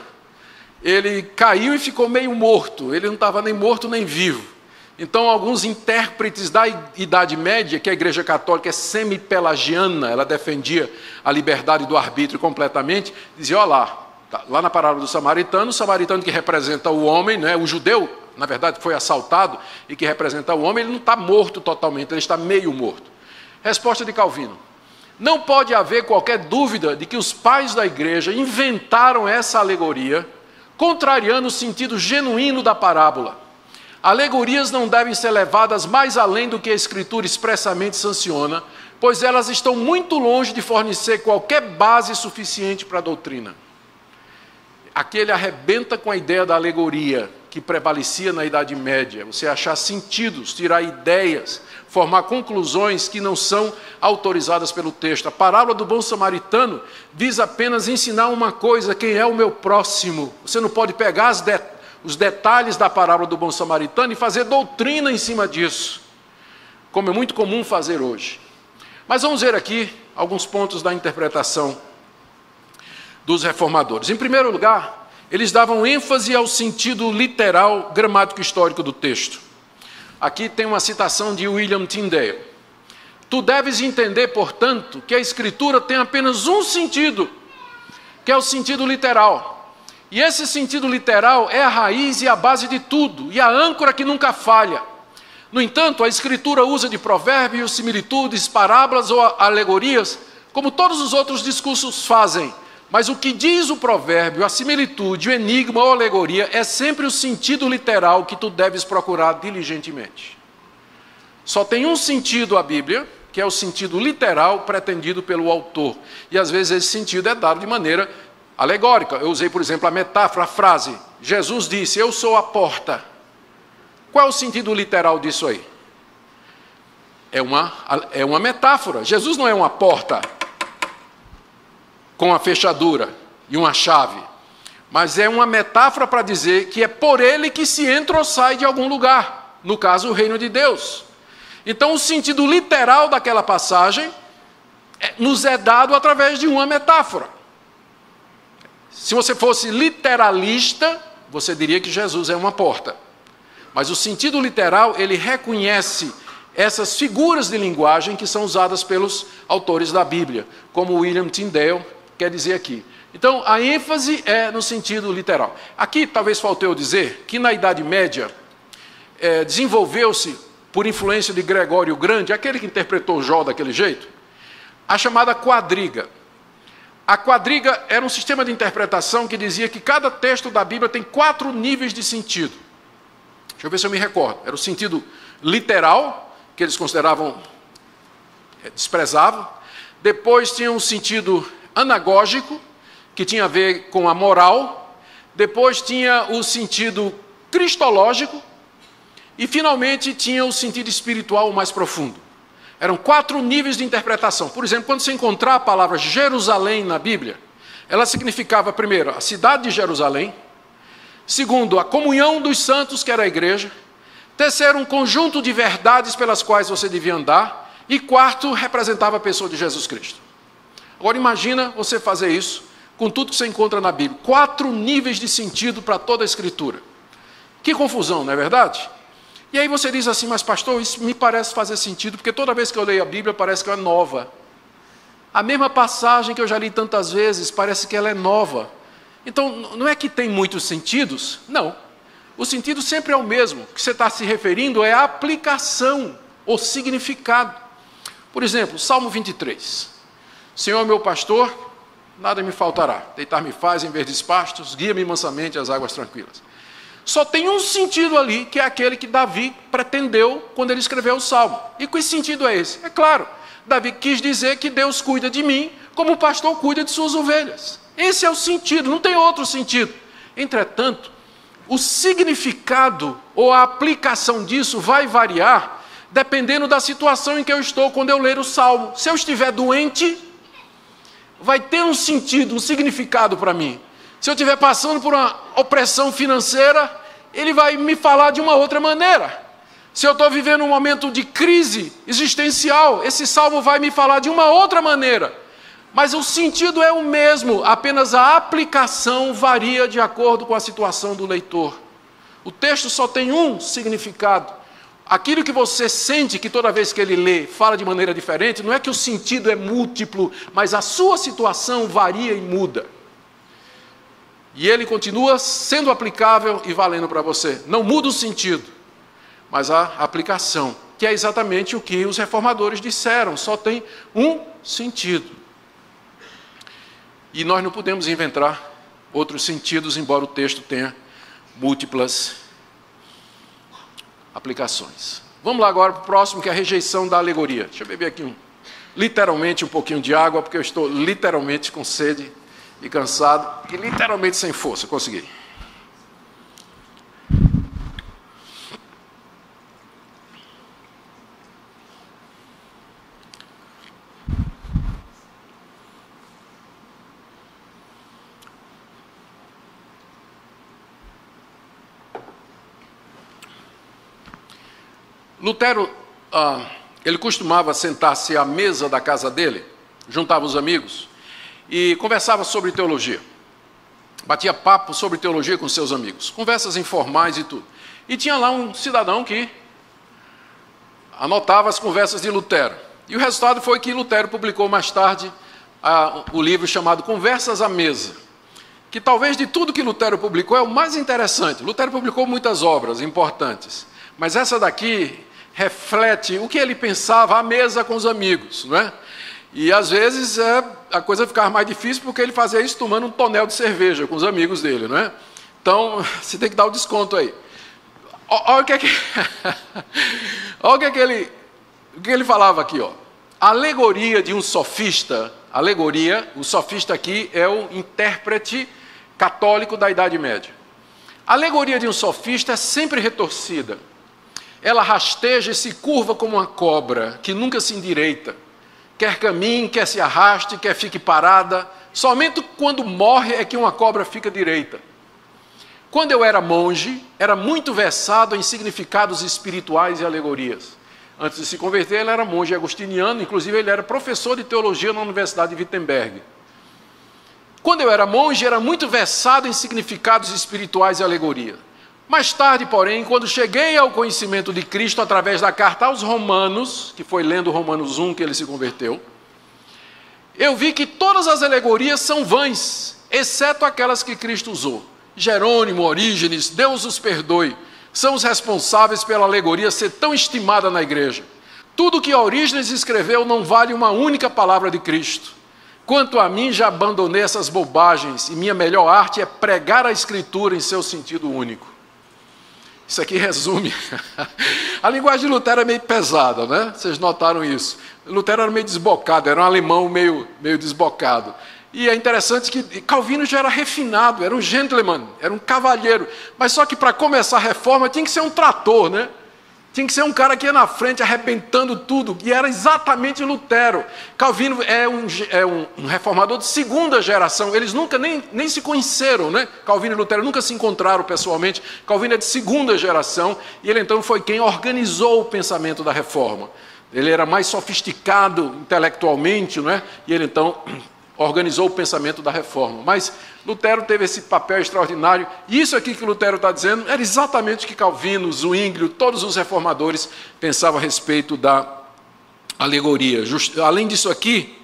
ele caiu e ficou meio morto, ele não estava nem morto nem vivo. Então, alguns intérpretes da Idade Média, que a Igreja Católica é semi-pelagiana, ela defendia a liberdade do arbítrio completamente, diziam, olha lá na parábola do samaritano, o samaritano que representa o homem, né, o judeu, na verdade, foi assaltado e que representa o homem, ele não está morto totalmente, ele está meio morto. Resposta de Calvino. Não pode haver qualquer dúvida de que os pais da igreja inventaram essa alegoria, contrariando o sentido genuíno da parábola. Alegorias não devem ser levadas mais além do que a Escritura expressamente sanciona, pois elas estão muito longe de fornecer qualquer base suficiente para a doutrina. Aqui ele arrebenta com a ideia da alegoria, que prevalecia na Idade Média. Você achar sentidos, tirar ideias, formar conclusões que não são autorizadas pelo texto. A parábola do bom samaritano visa apenas ensinar uma coisa, quem é o meu próximo. Você não pode pegar os detalhes da parábola do bom samaritano e fazer doutrina em cima disso, como é muito comum fazer hoje. Mas vamos ver aqui alguns pontos da interpretação dos reformadores. Em primeiro lugar, eles davam ênfase ao sentido literal, gramático histórico do texto. Aqui tem uma citação de William Tyndale. Tu deves entender, portanto, que a Escritura tem apenas um sentido, que é o sentido literal. E esse sentido literal é a raiz e a base de tudo, e a âncora que nunca falha. No entanto, a Escritura usa de provérbios, similitudes, parábolas ou alegorias, como todos os outros discursos fazem. Mas o que diz o provérbio, a similitude, o enigma ou a alegoria é sempre o sentido literal que tu deves procurar diligentemente. Só tem um sentido a Bíblia, que é o sentido literal pretendido pelo autor. E às vezes esse sentido é dado de maneira alegórica. Eu usei, por exemplo, a metáfora, a frase. Jesus disse, eu sou a porta. Qual é o sentido literal disso aí? É uma metáfora. Jesus não é uma porta com a fechadura e uma chave. Mas é uma metáfora para dizer que é por ele que se entra ou sai de algum lugar. No caso, o reino de Deus. Então, o sentido literal daquela passagem nos é dado através de uma metáfora. Se você fosse literalista, você diria que Jesus é uma porta. Mas o sentido literal, ele reconhece essas figuras de linguagem que são usadas pelos autores da Bíblia, como William Tyndale quer dizer aqui. Então, a ênfase é no sentido literal. Aqui, talvez falte eu dizer que na Idade Média, desenvolveu-se, por influência de Gregório o Grande, aquele que interpretou Jó daquele jeito, a chamada quadriga. A quadriga era um sistema de interpretação que dizia que cada texto da Bíblia tem 4 níveis de sentido. Deixa eu ver se eu me recordo. Era o sentido literal, que eles consideravam, desprezavam. Depois tinha um sentido anagógico, que tinha a ver com a moral. Depois tinha o sentido cristológico. E, finalmente, tinha o sentido espiritual mais profundo. Eram 4 níveis de interpretação. Por exemplo, quando você encontrar a palavra Jerusalém na Bíblia, ela significava, primeiro, a cidade de Jerusalém. Segundo, a comunhão dos santos, que era a igreja. Terceiro, um conjunto de verdades pelas quais você devia andar. E quarto, representava a pessoa de Jesus Cristo. Agora imagina você fazer isso com tudo que você encontra na Bíblia. 4 níveis de sentido para toda a Escritura. Que confusão, não é verdade? E aí você diz assim, mas pastor, isso me parece fazer sentido, porque toda vez que eu leio a Bíblia parece que ela é nova. A mesma passagem que eu já li tantas vezes, parece que ela é nova. Então, não é que tem muitos sentidos? Não. O sentido sempre é o mesmo. O que você está se referindo é a aplicação, o significado. Por exemplo, Salmo 23. Senhor é meu pastor, nada me faltará. Deitar-me faz em verdes pastos, guia-me mansamente às águas tranquilas. Só tem um sentido ali, que é aquele que Davi pretendeu quando ele escreveu o Salmo. E que sentido é esse? É claro, Davi quis dizer que Deus cuida de mim como o pastor cuida de suas ovelhas. Esse é o sentido, não tem outro sentido. Entretanto, o significado ou a aplicação disso vai variar dependendo da situação em que eu estou quando eu ler o Salmo. Se eu estiver doente, vai ter um sentido, um significado para mim. Se eu estiver passando por uma opressão financeira, ele vai me falar de uma outra maneira. Se eu estou vivendo um momento de crise existencial, esse salmo vai me falar de uma outra maneira. Mas o sentido é o mesmo, apenas a aplicação varia de acordo com a situação do leitor. O texto só tem um significado. Aquilo que você sente que toda vez que ele lê, fala de maneira diferente, não é que o sentido é múltiplo, mas a sua situação varia e muda. E ele continua sendo aplicável e valendo para você. Não muda o sentido, mas a aplicação, que é exatamente o que os reformadores disseram, só tem um sentido. E nós não podemos inventar outros sentidos, embora o texto tenha múltiplas aplicações. Vamos lá agora para o próximo, que é a rejeição da alegoria. Deixa eu beber aqui literalmente um pouquinho de água, porque eu estou literalmente com sede e cansado, e literalmente sem força. Consegui. Lutero, ele costumava sentar-se à mesa da casa dele, juntava os amigos e conversava sobre teologia. batia papo sobre teologia com seus amigos, conversas informais e tudo. E tinha lá um cidadão que anotava as conversas de Lutero. E o resultado foi que Lutero publicou mais tarde o livro chamado Conversas à Mesa, que talvez de tudo que Lutero publicou é o mais interessante. Lutero publicou muitas obras importantes, mas essa daqui reflete o que ele pensava à mesa com os amigos, não é? E às vezes a coisa ficava mais difícil porque ele fazia isso tomando um tonel de cerveja com os amigos dele, não é? Então, você tem que dar o desconto aí. Olha o que é que, olha o que ele falava aqui, ó. Alegoria de um sofista. Alegoria, o sofista aqui é o intérprete católico da Idade Média. A alegoria de um sofista é sempre retorcida. Ela rasteja e se curva como uma cobra, que nunca se endireita. Quer caminhe, quer se arraste, quer fique parada. Somente quando morre é que uma cobra fica direita. Quando eu era monge, era muito versado em significados espirituais e alegorias. Antes de se converter, ele era monge agostiniano, inclusive ele era professor de teologia na Universidade de Wittenberg. Quando eu era monge, era muito versado em significados espirituais e alegoria. Mais tarde, porém, quando cheguei ao conhecimento de Cristo através da carta aos Romanos, que foi lendo Romanos 1 que ele se converteu, eu vi que todas as alegorias são vãs, exceto aquelas que Cristo usou. Jerônimo, Orígenes, Deus os perdoe, são os responsáveis pela alegoria ser tão estimada na igreja. Tudo que Orígenes escreveu não vale uma única palavra de Cristo. Quanto a mim, já abandonei essas bobagens, e minha melhor arte é pregar a Escritura em seu sentido único. Isso aqui resume. A linguagem de Lutero é meio pesada, né? Vocês notaram isso. Lutero era meio desbocado, era um alemão meio desbocado. E é interessante que Calvino já era refinado, era um gentleman, era um cavalheiro. Mas só que para começar a reforma tinha que ser um trator, né? Tinha que ser um cara que ia na frente arrebentando tudo. E era exatamente Lutero. Calvino é um reformador de segunda geração. Eles nunca nem se conheceram, né? Calvino e Lutero nunca se encontraram pessoalmente. Calvino é de segunda geração. E ele então foi quem organizou o pensamento da reforma. Ele era mais sofisticado intelectualmente, não é? E ele então organizou o pensamento da reforma. Mas Lutero teve esse papel extraordinário. E isso aqui que Lutero está dizendo era exatamente o que Calvino, Zwinglio, todos os reformadores pensavam a respeito da alegoria. Além disso aqui,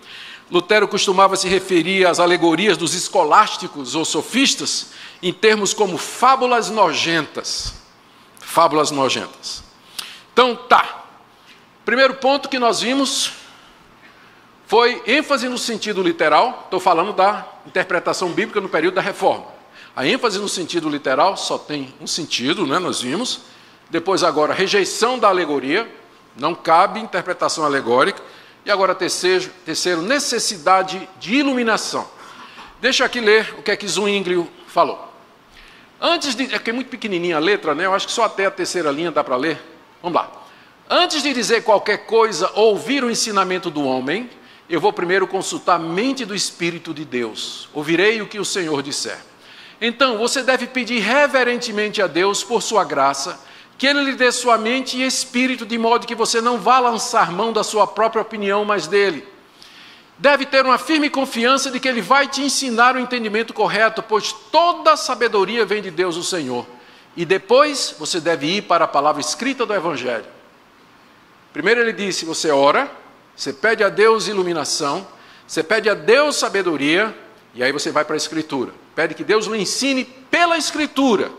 Lutero costumava se referir às alegorias dos escolásticos ou sofistas em termos como fábulas nojentas. Fábulas nojentas. Então, tá. Primeiro ponto que nós vimos foi ênfase no sentido literal. Estou falando da interpretação bíblica no período da Reforma. A ênfase no sentido literal só tem um sentido, né? Nós vimos. Depois agora, rejeição da alegoria, não cabe interpretação alegórica. E agora terceiro, necessidade de iluminação. Deixa eu aqui ler o que é que Zwinglio falou. Antes de... É que é muito pequenininha a letra, né? Eu acho que só até a terceira linha dá para ler. Vamos lá. Antes de dizer qualquer coisa ou ouvir o ensinamento do homem, eu vou primeiro consultar a mente do Espírito de Deus. Ouvirei o que o Senhor disser. Então, você deve pedir reverentemente a Deus, por sua graça, que Ele lhe dê sua mente e espírito, de modo que você não vá lançar mão da sua própria opinião, mas dele. Deve ter uma firme confiança de que Ele vai te ensinar o entendimento correto, pois toda a sabedoria vem de Deus, o Senhor. E depois, você deve ir para a palavra escrita do Evangelho. Primeiro ele disse, você ora, você pede a Deus iluminação, você pede a Deus sabedoria, e aí você vai para a Escritura. Pede que Deus lhe ensine pela Escritura,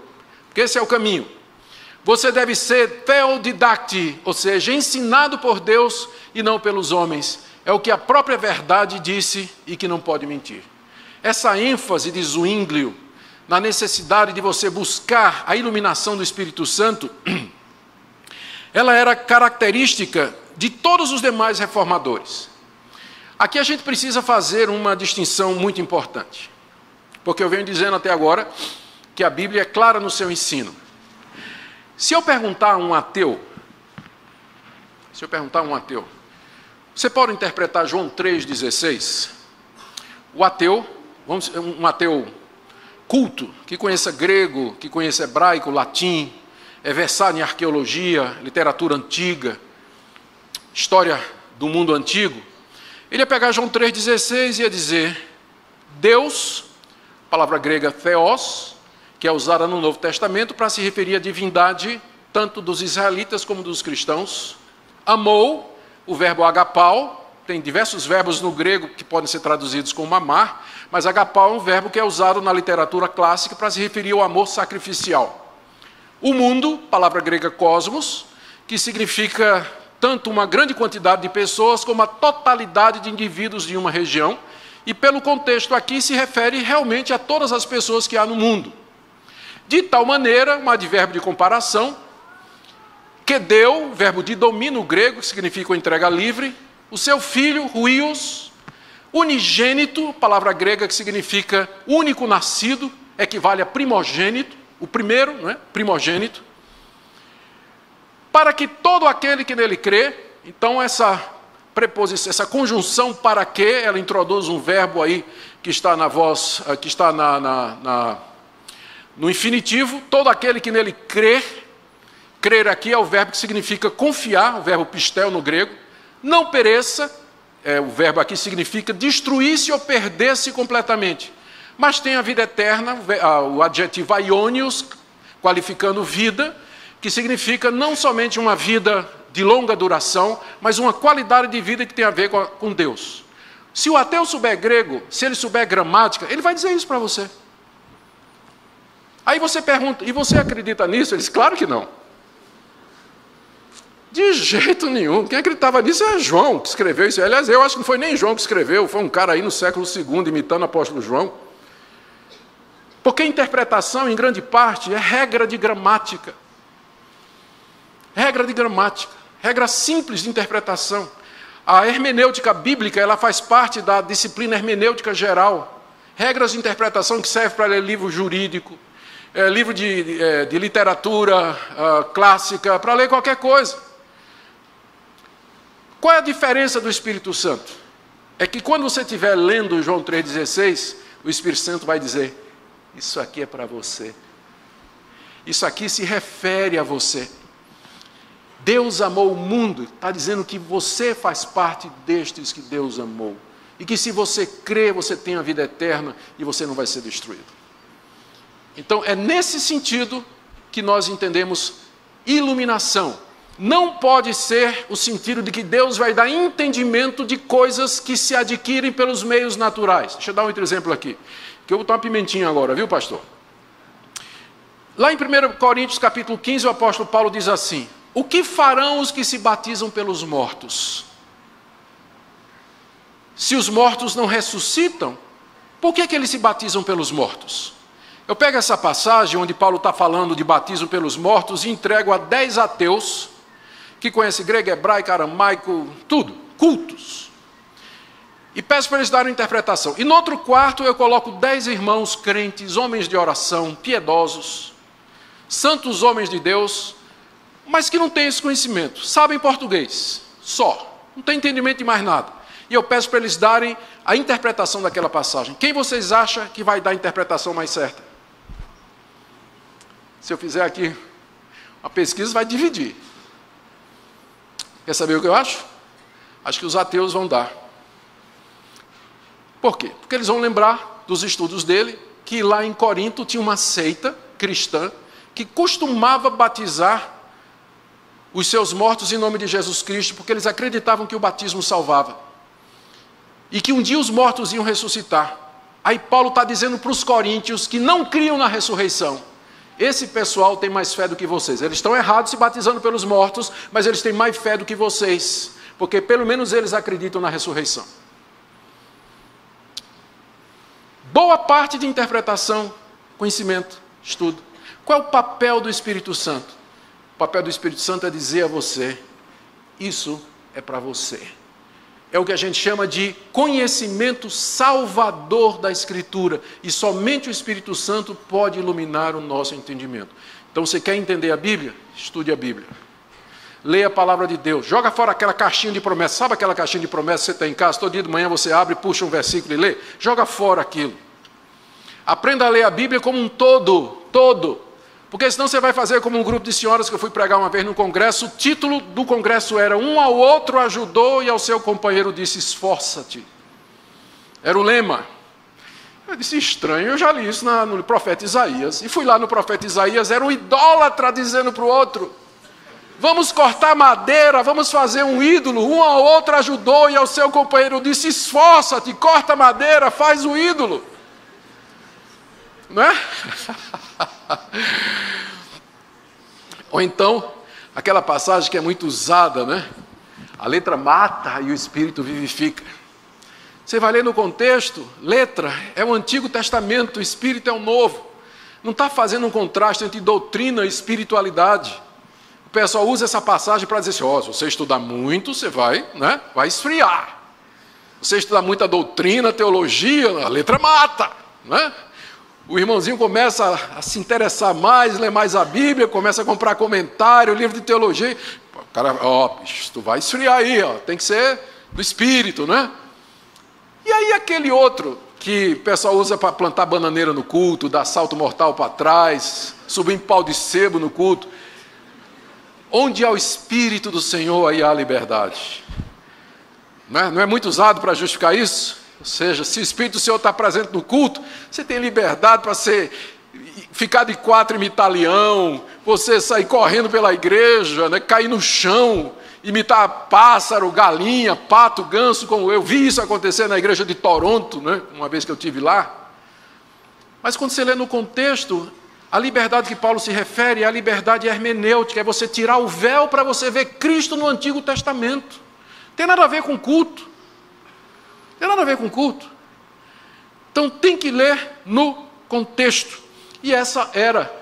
porque esse é o caminho. Você deve ser theodidacti, ou seja, ensinado por Deus e não pelos homens. É o que a própria verdade disse e que não pode mentir. Essa ênfase de Zwinglio na necessidade de você buscar a iluminação do Espírito Santo, ela era característica de todos os demais reformadores. Aqui a gente precisa fazer uma distinção muito importante, porque eu venho dizendo até agora que a Bíblia é clara no seu ensino. Se eu perguntar a um ateu, você pode interpretar João 3,16? O ateu, um ateu culto, que conheça grego, que conheça hebraico, latim, é versado em arqueologia, literatura antiga, história do mundo antigo, ele ia pegar João 3,16 e ia dizer, Deus palavra grega theos, que é usada no Novo Testamento para se referir à divindade tanto dos israelitas como dos cristãos. Amou, o verbo agapau, tem diversos verbos no grego que podem ser traduzidos como amar, mas agapau é um verbo que é usado na literatura clássica para se referir ao amor sacrificial. O mundo, palavra grega cosmos, que significa tanto uma grande quantidade de pessoas como a totalidade de indivíduos de uma região, e pelo contexto aqui se refere realmente a todas as pessoas que há no mundo. De tal maneira, um advérbio de comparação, que deu, verbo de domínio grego, que significa entrega livre, o seu filho, huios, unigênito, palavra grega que significa único nascido, equivale a primogênito, o primeiro, não é? Primogênito, para que todo aquele que nele crê, então essa preposição, essa conjunção para que, ela introduz um verbo aí que está na voz, que está no infinitivo, todo aquele que nele crê. Crer aqui é o verbo que significa confiar, o verbo pistel no grego. Não pereça, o verbo aqui significa destruir-se ou perder-se completamente. Mas tem a vida eterna, o adjetivo aionios, qualificando vida, que significa não somente uma vida de longa duração, mas uma qualidade de vida que tem a ver com Deus. Se o ateu souber grego, se ele souber gramática, ele vai dizer isso para você. Aí você pergunta, e você acredita nisso? Ele diz, claro que não. De jeito nenhum. Quem acreditava nisso é João, que escreveu isso. Aliás, eu acho que não foi nem João que escreveu, foi um cara aí no século II, imitando o apóstolo João. Porque a interpretação, em grande parte, é regra de gramática. Regra de gramática. Regra simples de interpretação. A hermenêutica bíblica, ela faz parte da disciplina hermenêutica geral. Regras de interpretação que servem para ler livro jurídico, livro de literatura clássica, para ler qualquer coisa. Qual é a diferença do Espírito Santo? É que quando você estiver lendo João 3,16, o Espírito Santo vai dizer, isso aqui é para você. Isso aqui se refere a você. Deus amou o mundo, está dizendo que você faz parte destes que Deus amou. E que se você crê, você tem a vida eterna e você não vai ser destruído. Então, é nesse sentido que nós entendemos iluminação. Não pode ser o sentido de que Deus vai dar entendimento de coisas que se adquirem pelos meios naturais. Deixa eu dar um outro exemplo aqui, que eu vou botar uma pimentinha agora, viu, pastor? Lá em 1 Coríntios, capítulo 15, o apóstolo Paulo diz assim, o que farão os que se batizam pelos mortos? Se os mortos não ressuscitam, por que eles se batizam pelos mortos? Eu pego essa passagem onde Paulo está falando de batismo pelos mortos e entrego a 10 ateus, que conhecem grego, hebraico, aramaico, tudo, cultos. E peço para eles darem uma interpretação. E no outro quarto eu coloco 10 irmãos crentes, homens de oração, piedosos, santos homens de Deus, mas que não têm esse conhecimento, sabem português, só, não tem entendimento de mais nada. E eu peço para eles darem a interpretação daquela passagem. Quem vocês acham que vai dar a interpretação mais certa? Se eu fizer aqui uma pesquisa, vai dividir. Quer saber o que eu acho? Acho que os ateus vão dar. Por quê? Porque eles vão lembrar dos estudos dele, que lá em Corinto tinha uma seita cristã que costumava batizar os seus mortos em nome de Jesus Cristo, porque eles acreditavam que o batismo salvava. E que um dia os mortos iam ressuscitar. Aí Paulo está dizendo para os coríntios que não criam na ressurreição. Esse pessoal tem mais fé do que vocês. Eles estão errados se batizando pelos mortos, mas eles têm mais fé do que vocês, porque pelo menos eles acreditam na ressurreição. Boa parte de interpretação, conhecimento, estudo. Qual é o papel do Espírito Santo? O papel do Espírito Santo é dizer a você, isso é para você. É o que a gente chama de conhecimento salvador da Escritura. E somente o Espírito Santo pode iluminar o nosso entendimento. Então, você quer entender a Bíblia? Estude a Bíblia. Leia a palavra de Deus. Joga fora aquela caixinha de promessa. Sabe aquela caixinha de promessa que você tem em casa? Todo dia de manhã você abre, puxa um versículo e lê. Joga fora aquilo. Aprenda a ler a Bíblia como um todo. Porque senão você vai fazer como um grupo de senhoras que eu fui pregar uma vez no congresso. O título do congresso era um ao outro ajudou e ao seu companheiro disse esforça-te. Era o lema. Eu disse, estranho, eu já li isso no profeta Isaías. E fui lá no profeta Isaías, era um idólatra dizendo para o outro, vamos cortar madeira, vamos fazer um ídolo. Um ao outro ajudou e ao seu companheiro disse, esforça-te, corta madeira, faz o ídolo. Não é? Ou então, aquela passagem que é muito usada, né? A letra mata e o espírito vivifica. Você vai ler no contexto, letra é o Antigo Testamento, o espírito é o Novo. Não está fazendo um contraste entre doutrina e espiritualidade. O pessoal usa essa passagem para dizer assim, se você estudar muito, você vai esfriar. Se você estudar muita doutrina, teologia, a letra mata, né? O irmãozinho começa a se interessar mais, ler mais a Bíblia, começa a comprar comentário, livro de teologia. O cara, bicho, tu vai esfriar aí, tem que ser do espírito, né? E aí aquele outro que o pessoal usa para plantar bananeira no culto, dar salto mortal para trás, subir em pau de sebo no culto. Onde há o Espírito do Senhor, aí há liberdade. Não é muito usado para justificar isso? Ou seja, se o Espírito do Senhor está presente no culto, você tem liberdade para ficar de quatro imitar leão, você sair correndo pela igreja, né, cair no chão, imitar pássaro, galinha, pato, ganso, como eu vi isso acontecer na igreja de Toronto, né, uma vez que eu estive lá. Mas quando você lê no contexto, a liberdade que Paulo se refere é a liberdade hermenêutica, é você tirar o véu para você ver Cristo no Antigo Testamento. Não tem nada a ver com culto. Não tem nada a ver com culto. Então tem que ler no contexto. E essa era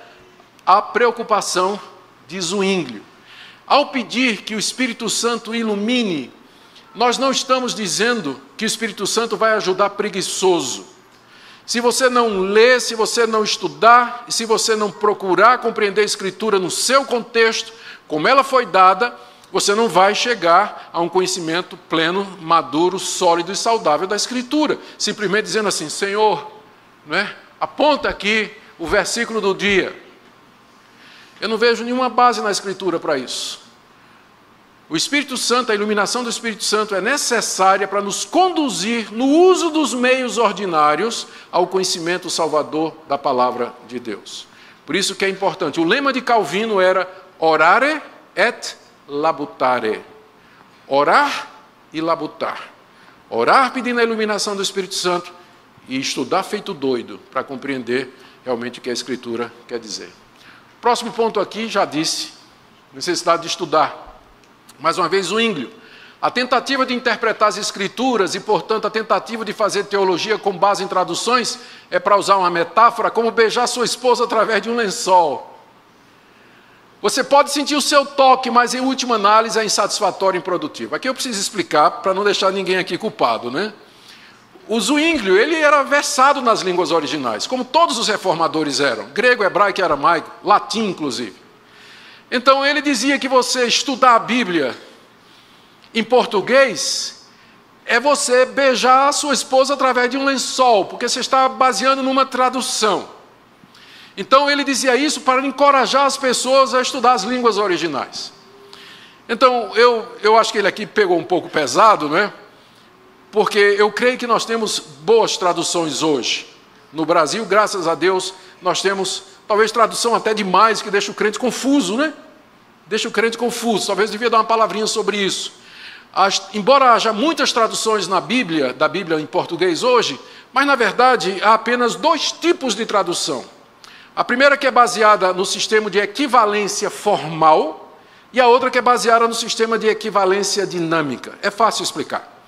a preocupação de Zwinglio. Ao pedir que o Espírito Santo ilumine, nós não estamos dizendo que o Espírito Santo vai ajudar preguiçoso. Se você não ler, se você não estudar, e se você não procurar compreender a Escritura no seu contexto, como ela foi dada, você não vai chegar a um conhecimento pleno, maduro, sólido e saudável da Escritura. Simplesmente dizendo assim, Senhor, aponta aqui o versículo do dia. Eu não vejo nenhuma base na Escritura para isso. O Espírito Santo, a iluminação do Espírito Santo é necessária para nos conduzir no uso dos meios ordinários ao conhecimento salvador da palavra de Deus. Por isso que é importante. O lema de Calvino era orare et labutare. Orar e labutar. Orar pedindo a iluminação do Espírito Santo e estudar feito doido para compreender realmente o que a Escritura quer dizer. Próximo ponto aqui, já disse, necessidade de estudar. Mais uma vez, Zwinglio. A tentativa de interpretar as Escrituras e, portanto, a tentativa de fazer teologia com base em traduções é, para usar uma metáfora, como beijar sua esposa através de um lençol. Você pode sentir o seu toque, mas, em última análise, é insatisfatório e improdutivo. Aqui eu preciso explicar, para não deixar ninguém aqui culpado, né? O Zwinglio, ele era versado nas línguas originais, como todos os reformadores eram, grego, hebraico e aramaico, latim, inclusive. Então, ele dizia que você estudar a Bíblia em português é você beijar a sua esposa através de um lençol, porque você está baseando numa tradução. Então, ele dizia isso para encorajar as pessoas a estudar as línguas originais. Então, eu acho que ele aqui pegou um pouco pesado, né? Porque eu creio que nós temos boas traduções hoje. No Brasil, graças a Deus, nós temos talvez tradução até demais, que deixa o crente confuso, né? Deixa o crente confuso. Talvez devia dar uma palavrinha sobre isso. Embora haja muitas traduções na Bíblia, da Bíblia em português hoje, mas na verdade há apenas dois tipos de tradução. A primeira que é baseada no sistema de equivalência formal e a outra que é baseada no sistema de equivalência dinâmica. É fácil explicar.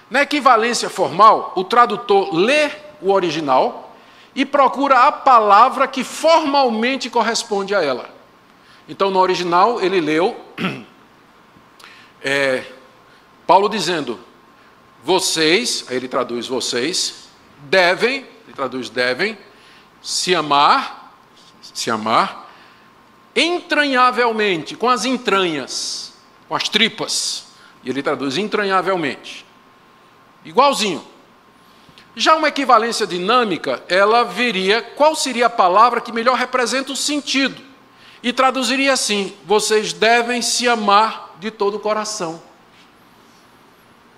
Na equivalência formal, o tradutor lê o original e procura a palavra que formalmente corresponde a ela. Então, no original, ele leu Paulo dizendo, vocês, aí ele traduz vocês, devem, ele traduz devem, se amar entranhavelmente, com as entranhas, com as tripas. E ele traduz entranhavelmente. Igualzinho. Já uma equivalência dinâmica, ela veria qual seria a palavra que melhor representa o sentido. E traduziria assim, vocês devem se amar de todo o coração.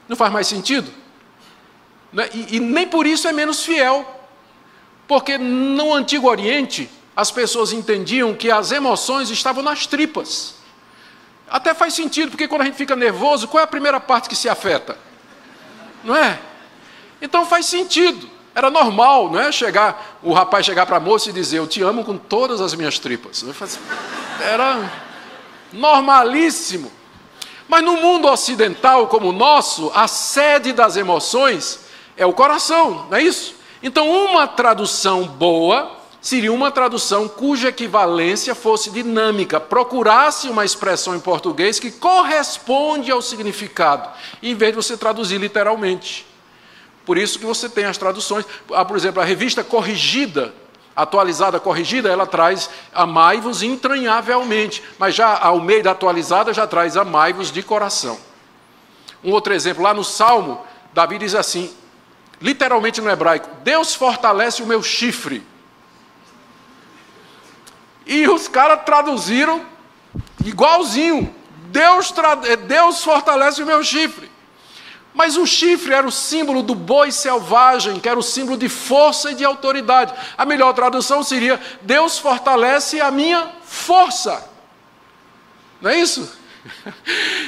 Não faz mais sentido? E nem por isso é menos fiel. Porque no Antigo Oriente, as pessoas entendiam que as emoções estavam nas tripas. Até faz sentido, porque quando a gente fica nervoso, qual é a primeira parte que se afeta? Não é? Então faz sentido. Era normal, não é? O rapaz chegar para a moça e dizer, eu te amo com todas as minhas tripas. Era normalíssimo. Mas no mundo ocidental como o nosso, a sede das emoções é o coração, não é isso? Então uma tradução boa seria uma tradução cuja equivalência fosse dinâmica, procurasse uma expressão em português que corresponde ao significado, em vez de você traduzir literalmente. Por isso que você tem as traduções. Por exemplo, a revista corrigida, atualizada corrigida, ela traz amai-vos entranhavelmente, mas já a Almeida atualizada já traz amai-vos de coração. Um outro exemplo, lá no Salmo, Davi diz assim, literalmente no hebraico, Deus fortalece o meu chifre. E os caras traduziram igualzinho. Deus fortalece o meu chifre. Mas o chifre era o símbolo do boi selvagem, que era o símbolo de força e de autoridade. A melhor tradução seria, Deus fortalece a minha força. Não é isso?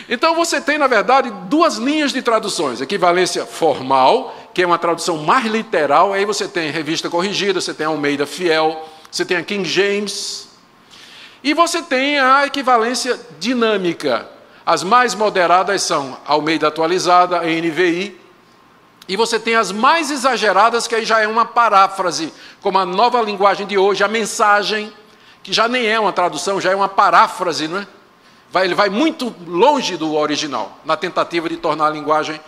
Então você tem, na verdade, duas linhas de traduções. Equivalência formal, que é uma tradução mais literal. Aí você tem revista corrigida, você tem a Almeida Fiel, você tem a King James. E você tem a equivalência dinâmica. As mais moderadas são Almeida atualizada, a NVI. E você tem as mais exageradas, que aí já é uma paráfrase, como a nova linguagem de hoje, a mensagem, que já nem é uma tradução, já é uma paráfrase, não é? Ele vai muito longe do original, na tentativa de tornar a linguagem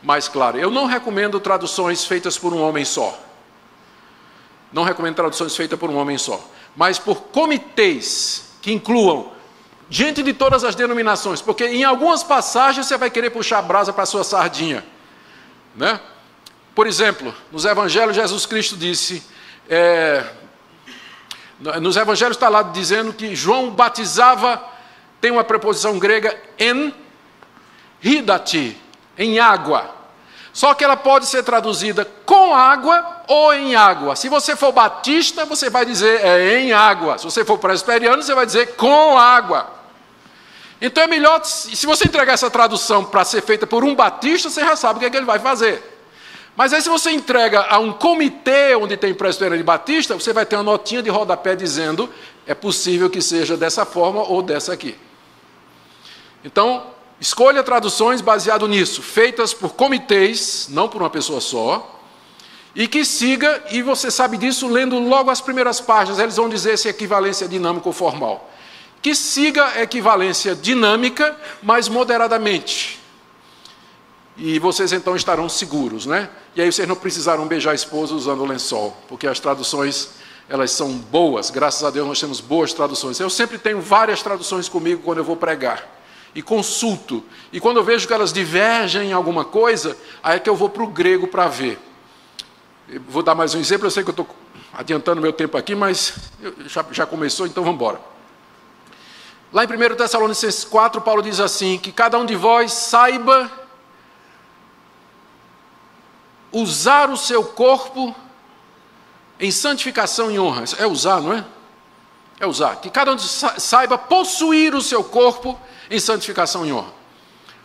mais clara. Eu não recomendo traduções feitas por um homem só. Não recomendo traduções feitas por um homem só. Mas por comitês que incluam gente de todas as denominações, porque em algumas passagens você vai querer puxar a brasa para a sua sardinha, né? Por exemplo, nos Evangelhos Jesus Cristo disse, nos Evangelhos está lá dizendo que João batizava, tem uma preposição grega, en hidati, em água. Só que ela pode ser traduzida com água ou em água. Se você for batista, você vai dizer em água. Se você for presbiteriano, você vai dizer com água. Então é melhor, se você entregar essa tradução para ser feita por um batista, você já sabe o que é que ele vai fazer. Mas aí se você entrega a um comitê onde tem presbiteriano e batista, você vai ter uma notinha de rodapé dizendo, é possível que seja dessa forma ou dessa aqui. Então, escolha traduções baseado nisso, feitas por comitês, não por uma pessoa só, e que siga, e você sabe disso lendo logo as primeiras páginas, eles vão dizer se é equivalência dinâmica ou formal. Que siga a equivalência dinâmica, mas moderadamente. E vocês então estarão seguros, né? E aí vocês não precisarão beijar a esposa usando o lençol, porque as traduções, elas são boas, graças a Deus nós temos boas traduções. Eu sempre tenho várias traduções comigo quando eu vou pregar. E consulto. E quando eu vejo que elas divergem em alguma coisa, aí é que eu vou para o grego para ver. Eu vou dar mais um exemplo, eu sei que eu estou adiantando meu tempo aqui, mas já começou, então vamos embora. Lá em 1 Tessalonicenses 4, Paulo diz assim, que cada um de vós saiba usar o seu corpo em santificação e honra. É usar, não é? É usar. Que cada um saiba possuir o seu corpo em santificação e honra.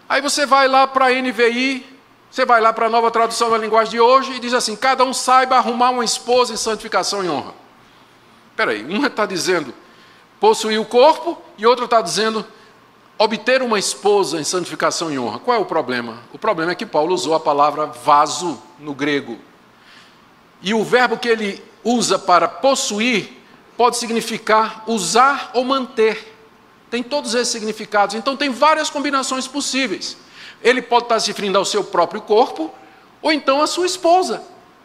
Aí você vai lá para a NVI, você vai lá para a nova tradução da linguagem de hoje e diz assim, cada um saiba arrumar uma esposa em santificação e honra. Espera aí, um está dizendo possuir o corpo e outro está dizendo obter uma esposa em santificação e honra. Qual é o problema? O problema é que Paulo usou a palavra vaso no grego. E o verbo que ele usa para possuir pode significar usar ou manter. Tem todos esses significados. Então tem várias combinações possíveis. Ele pode estar se referindo ao seu próprio corpo ou então à sua esposa.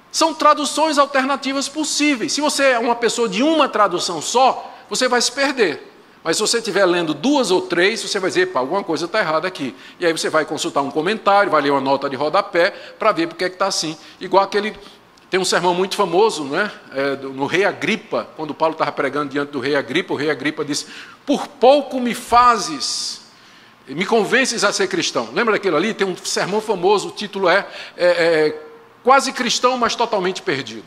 São traduções alternativas possíveis. Se você é uma pessoa de uma tradução só, você vai se perder. Mas se você estiver lendo duas ou três, você vai dizer, pá, alguma coisa está errada aqui. E aí você vai consultar um comentário, vai ler uma nota de rodapé, para ver porque é que está assim. Igual aquele... Tem um sermão muito famoso, não é? No rei Agripa, quando Paulo estava pregando diante do rei Agripa, o rei Agripa disse, por pouco me fazes, me convences a ser cristão. Lembra daquilo ali? Tem um sermão famoso, o título é Quase Cristão, mas Totalmente Perdido.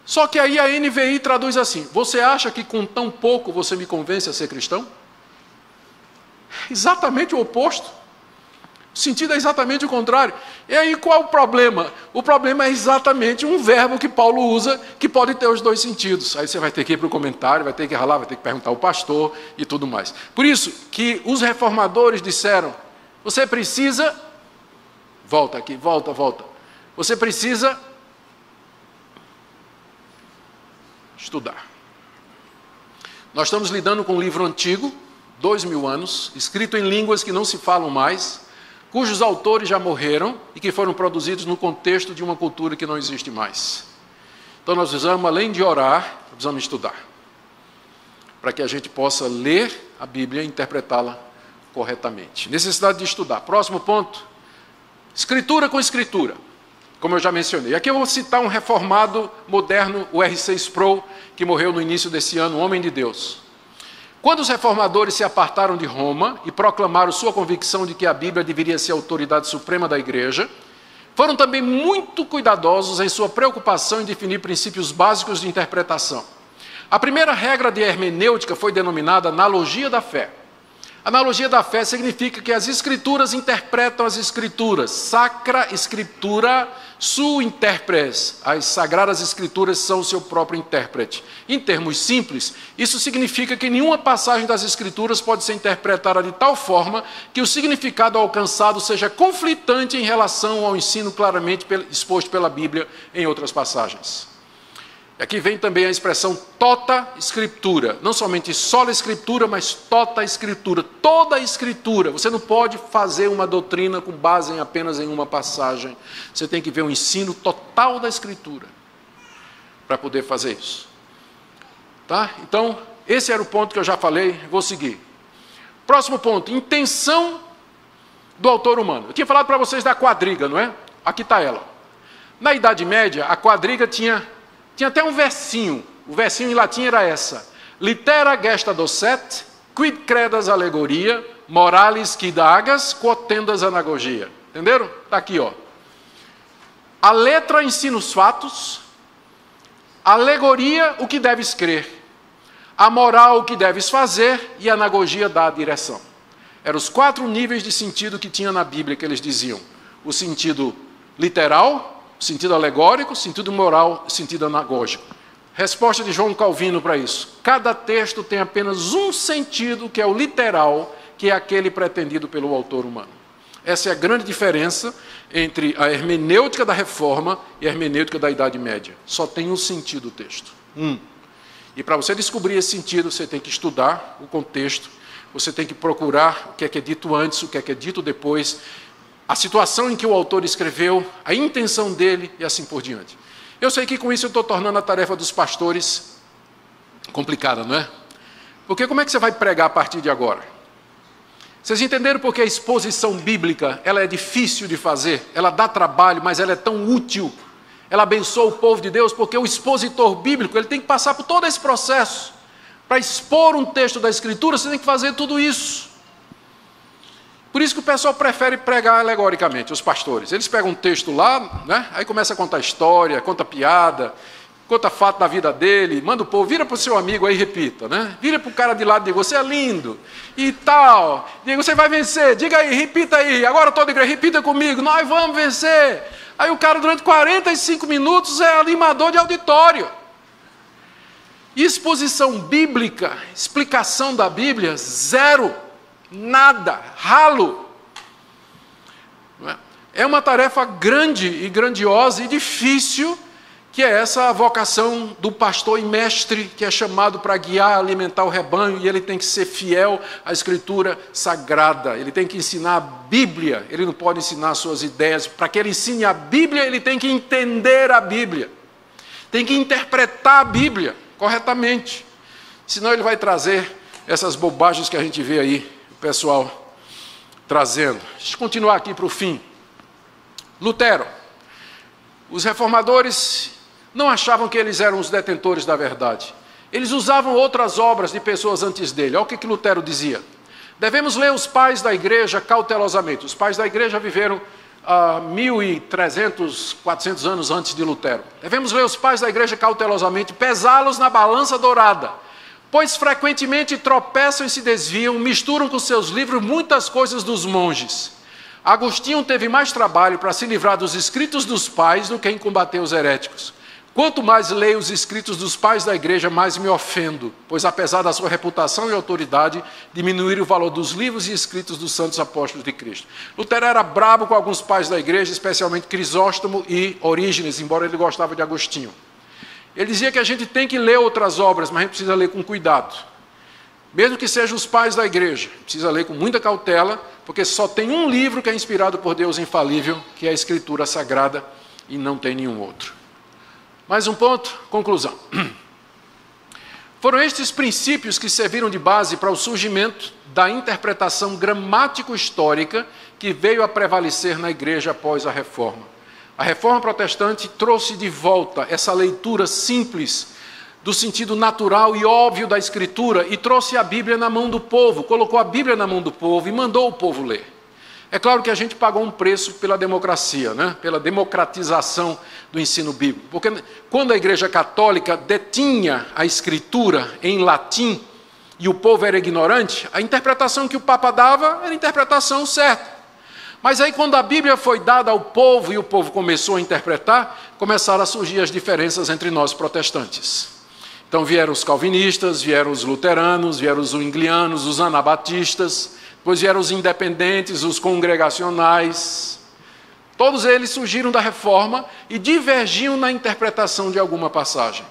Só que aí a NVI traduz assim: você acha que com tão pouco você me convence a ser cristão? Exatamente o oposto. O sentido é exatamente o contrário. E aí qual o problema? O problema é exatamente um verbo que Paulo usa, que pode ter os dois sentidos. Aí você vai ter que ir para o comentário, vai ter que ralar, vai ter que perguntar ao pastor e tudo mais. Por isso que os reformadores disseram: você precisa... Volta aqui, volta. Você precisa estudar. Nós estamos lidando com um livro antigo, 2000 anos, escrito em línguas que não se falam mais, cujos autores já morreram e que foram produzidos no contexto de uma cultura que não existe mais. Então nós precisamos, além de orar, precisamos estudar, para que a gente possa ler a Bíblia e interpretá-la corretamente. Necessidade de estudar. Próximo ponto: escritura com escritura, como eu já mencionei. Aqui eu vou citar um reformado moderno, o R6 Sproul, que morreu no início desse ano, um homem de Deus. Quando os reformadores se apartaram de Roma e proclamaram sua convicção de que a Bíblia deveria ser a autoridade suprema da igreja, foram também muito cuidadosos em sua preocupação em definir princípios básicos de interpretação. A primeira regra de hermenêutica foi denominada analogia da fé. Analogia da fé significa que as escrituras interpretam as escrituras. Sacra Scriptura su interpres. As sagradas escrituras são o seu próprio intérprete. Em termos simples, isso significa que nenhuma passagem das escrituras pode ser interpretada de tal forma que o significado alcançado seja conflitante em relação ao ensino claramente exposto pela Bíblia em outras passagens. Aqui vem também a expressão tota scriptura, não somente sola escritura, mas tota escritura, toda a escritura. Você não pode fazer uma doutrina com base apenas em uma passagem, você tem que ver o ensino total da escritura para poder fazer isso. Tá? Então, esse era o ponto que eu já falei, vou seguir. Próximo ponto: intenção do autor humano. Eu tinha falado para vocês da quadriga, não é? Aqui está ela. Na Idade Média, a quadriga tinha até um versinho. O versinho em latim era essa: litera gesta docet, quid credas alegoria, moralis quid agas, quod tendas anagogia. Entenderam? Está aqui, ó. A letra ensina os fatos, a alegoria o que deves crer, a moral o que deves fazer e a anagogia dá a direção. Eram os 4 níveis de sentido que tinha na Bíblia, que eles diziam: o sentido literal, sentido alegórico, sentido moral, sentido anagógico. Resposta de João Calvino para isso: cada texto tem apenas um sentido, que é o literal, que é aquele pretendido pelo autor humano. Essa é a grande diferença entre a hermenêutica da Reforma e a hermenêutica da Idade Média. Só tem um sentido o texto. E para você descobrir esse sentido, você tem que estudar o contexto, você tem que procurar o que é dito antes, o que é dito depois, a situação em que o autor escreveu, a intenção dele e assim por diante. Eu sei que com isso eu estou tornando a tarefa dos pastores complicada, não é? Porque como é que você vai pregar a partir de agora? Vocês entenderam porque a exposição bíblica ela é difícil de fazer, ela dá trabalho, mas ela é tão útil. Ela abençoa o povo de Deus, porque o expositor bíblico ele tem que passar por todo esse processo. Para expor um texto da Escritura, você tem que fazer tudo isso. Por isso que o pessoal prefere pregar alegoricamente, os pastores. Eles pegam um texto lá, né? Aí começa a contar história, conta piada, conta fato da vida dele, manda o povo, vira para o seu amigo aí e repita, né? Vira para o cara de lado e diga: você é lindo, e tal, diga: você vai vencer, diga aí, repita aí, agora toda a igreja, repita comigo, nós vamos vencer. Aí o cara durante 45 minutos é animador de auditório. Exposição bíblica, explicação da Bíblia, zero. Nada, ralo. É uma tarefa grande e grandiosa e difícil, que é essa vocação do pastor e mestre, que é chamado para guiar, alimentar o rebanho, e ele tem que ser fiel à Escritura Sagrada, ele tem que ensinar a Bíblia, ele não pode ensinar suas ideias. Para que ele ensine a Bíblia, ele tem que entender a Bíblia, tem que interpretar a Bíblia corretamente, senão ele vai trazer essas bobagens que a gente vê aí, pessoal trazendo. Deixa eu continuar aqui para o fim. Lutero. Os reformadores não achavam que eles eram os detentores da verdade. Eles usavam outras obras de pessoas antes dele. Olha o que Lutero dizia: devemos ler os pais da igreja cautelosamente. Os pais da igreja viveram 1.300, 400 anos antes de Lutero. Devemos ler os pais da igreja cautelosamente, pesá-los na balança dourada, pois frequentemente tropeçam e se desviam, misturam com seus livros muitas coisas dos monges. Agostinho teve mais trabalho para se livrar dos escritos dos pais do que em combater os heréticos. Quanto mais leio os escritos dos pais da igreja, mais me ofendo, pois apesar da sua reputação e autoridade, diminuíram o valor dos livros e escritos dos santos apóstolos de Cristo. Lutero era brabo com alguns pais da igreja, especialmente Crisóstomo e Orígenes, embora ele gostava de Agostinho. Ele dizia que a gente tem que ler outras obras, mas a gente precisa ler com cuidado. Mesmo que sejam os pais da igreja, precisa ler com muita cautela, porque só tem um livro que é inspirado por Deus infalível, que é a Escritura Sagrada, e não tem nenhum outro. Mais um ponto, conclusão. Foram estes princípios que serviram de base para o surgimento da interpretação gramático-histórica que veio a prevalecer na igreja após a Reforma. A Reforma Protestante trouxe de volta essa leitura simples do sentido natural e óbvio da Escritura e trouxe a Bíblia na mão do povo, colocou a Bíblia na mão do povo e mandou o povo ler. É claro que a gente pagou um preço pela democracia, né? Pela democratização do ensino bíblico. Porque quando a Igreja Católica detinha a Escritura em latim e o povo era ignorante, a interpretação que o Papa dava era a interpretação certa. Mas aí quando a Bíblia foi dada ao povo e o povo começou a interpretar, começaram a surgir as diferenças entre nós protestantes. Então vieram os calvinistas, vieram os luteranos, vieram os zwinglianos, os anabatistas, depois vieram os independentes, os congregacionais. Todos eles surgiram da Reforma e divergiam na interpretação de alguma passagem.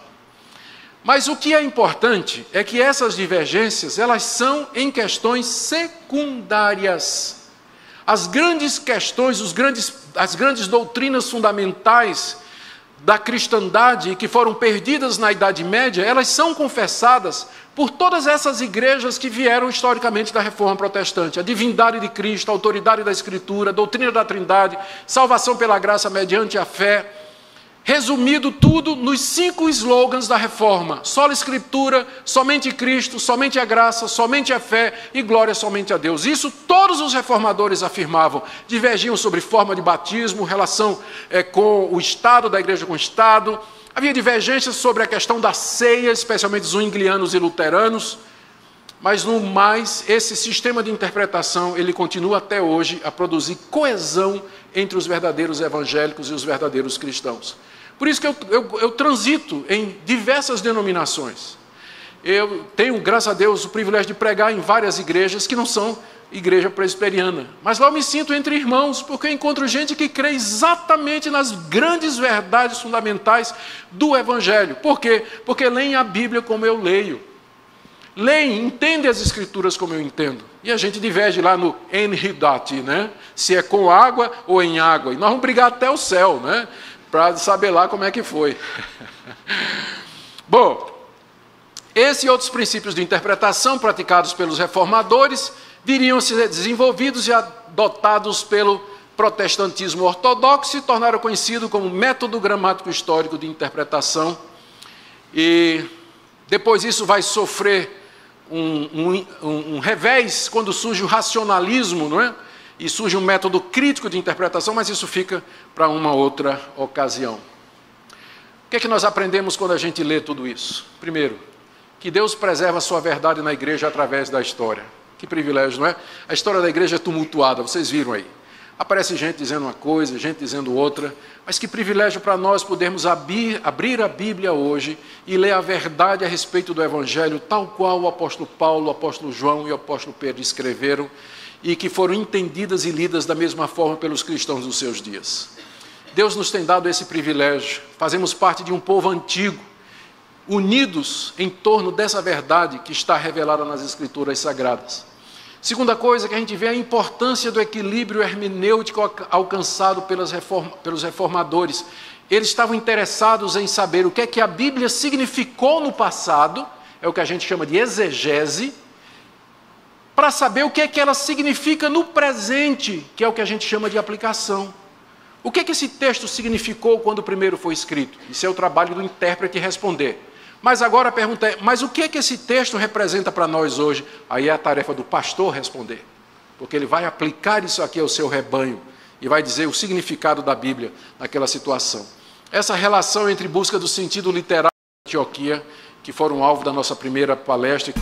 Mas o que é importante é que essas divergências, elas são em questões secundárias. As grandes questões, as grandes doutrinas fundamentais da cristandade que foram perdidas na Idade Média, elas são confessadas por todas essas igrejas que vieram historicamente da Reforma Protestante. A divindade de Cristo, a autoridade da Escritura, a doutrina da Trindade, salvação pela graça mediante a fé. Resumido tudo nos 5 slogans da Reforma: sola Escritura, somente Cristo, somente a graça, somente a fé e glória somente a Deus. Isso todos os reformadores afirmavam. Divergiam sobre forma de batismo, relação com o Estado, da igreja com o Estado. Havia divergências sobre a questão da ceia, especialmente zwinglianos e luteranos. Mas, no mais, esse sistema de interpretação, ele continua até hoje a produzir coesão entre os verdadeiros evangélicos e os verdadeiros cristãos. Por isso que eu transito em diversas denominações. Eu tenho, graças a Deus, o privilégio de pregar em várias igrejas que não são igreja presbiteriana. Mas lá eu me sinto entre irmãos, porque eu encontro gente que crê exatamente nas grandes verdades fundamentais do Evangelho. Por quê? Porque leem a Bíblia como eu leio. Leem, entendem as Escrituras como eu entendo. E a gente diverge lá no enridati, né? Se é com água ou em água. E nós vamos brigar até o céu, né? Para saber lá como é que foi. Bom, esse e outros princípios de interpretação praticados pelos reformadores viriam a ser desenvolvidos e adotados pelo protestantismo ortodoxo e se tornaram conhecidos como método gramático histórico de interpretação. E depois isso vai sofrer um revés quando surge o racionalismo, não é? E surge um método crítico de interpretação, mas isso fica para uma outra ocasião. O que é que nós aprendemos quando a gente lê tudo isso? Primeiro, que Deus preserva a sua verdade na igreja através da história. Que privilégio, não é? A história da igreja é tumultuada, vocês viram aí. Aparece gente dizendo uma coisa, gente dizendo outra, mas que privilégio para nós podermos abrir a Bíblia hoje e ler a verdade a respeito do Evangelho, tal qual o apóstolo Paulo, o apóstolo João e o apóstolo Pedro escreveram, e que foram entendidas e lidas da mesma forma pelos cristãos dos seus dias. Deus nos tem dado esse privilégio, fazemos parte de um povo antigo, unidos em torno dessa verdade que está revelada nas Escrituras Sagradas. Segunda coisa que a gente vê é a importância do equilíbrio hermenêutico alcançado pelos reformadores. Eles estavam interessados em saber o que é que a Bíblia significou no passado, é o que a gente chama de exegese, para saber o que é que ela significa no presente, que é o que a gente chama de aplicação. O que é que esse texto significou quando o primeiro foi escrito? Isso é o trabalho do intérprete responder. Mas agora a pergunta é, mas o que é que esse texto representa para nós hoje? Aí é a tarefa do pastor responder, porque ele vai aplicar isso aqui ao seu rebanho e vai dizer o significado da Bíblia naquela situação. Essa relação entre busca do sentido literal de Antioquia, que foram alvo da nossa primeira palestra.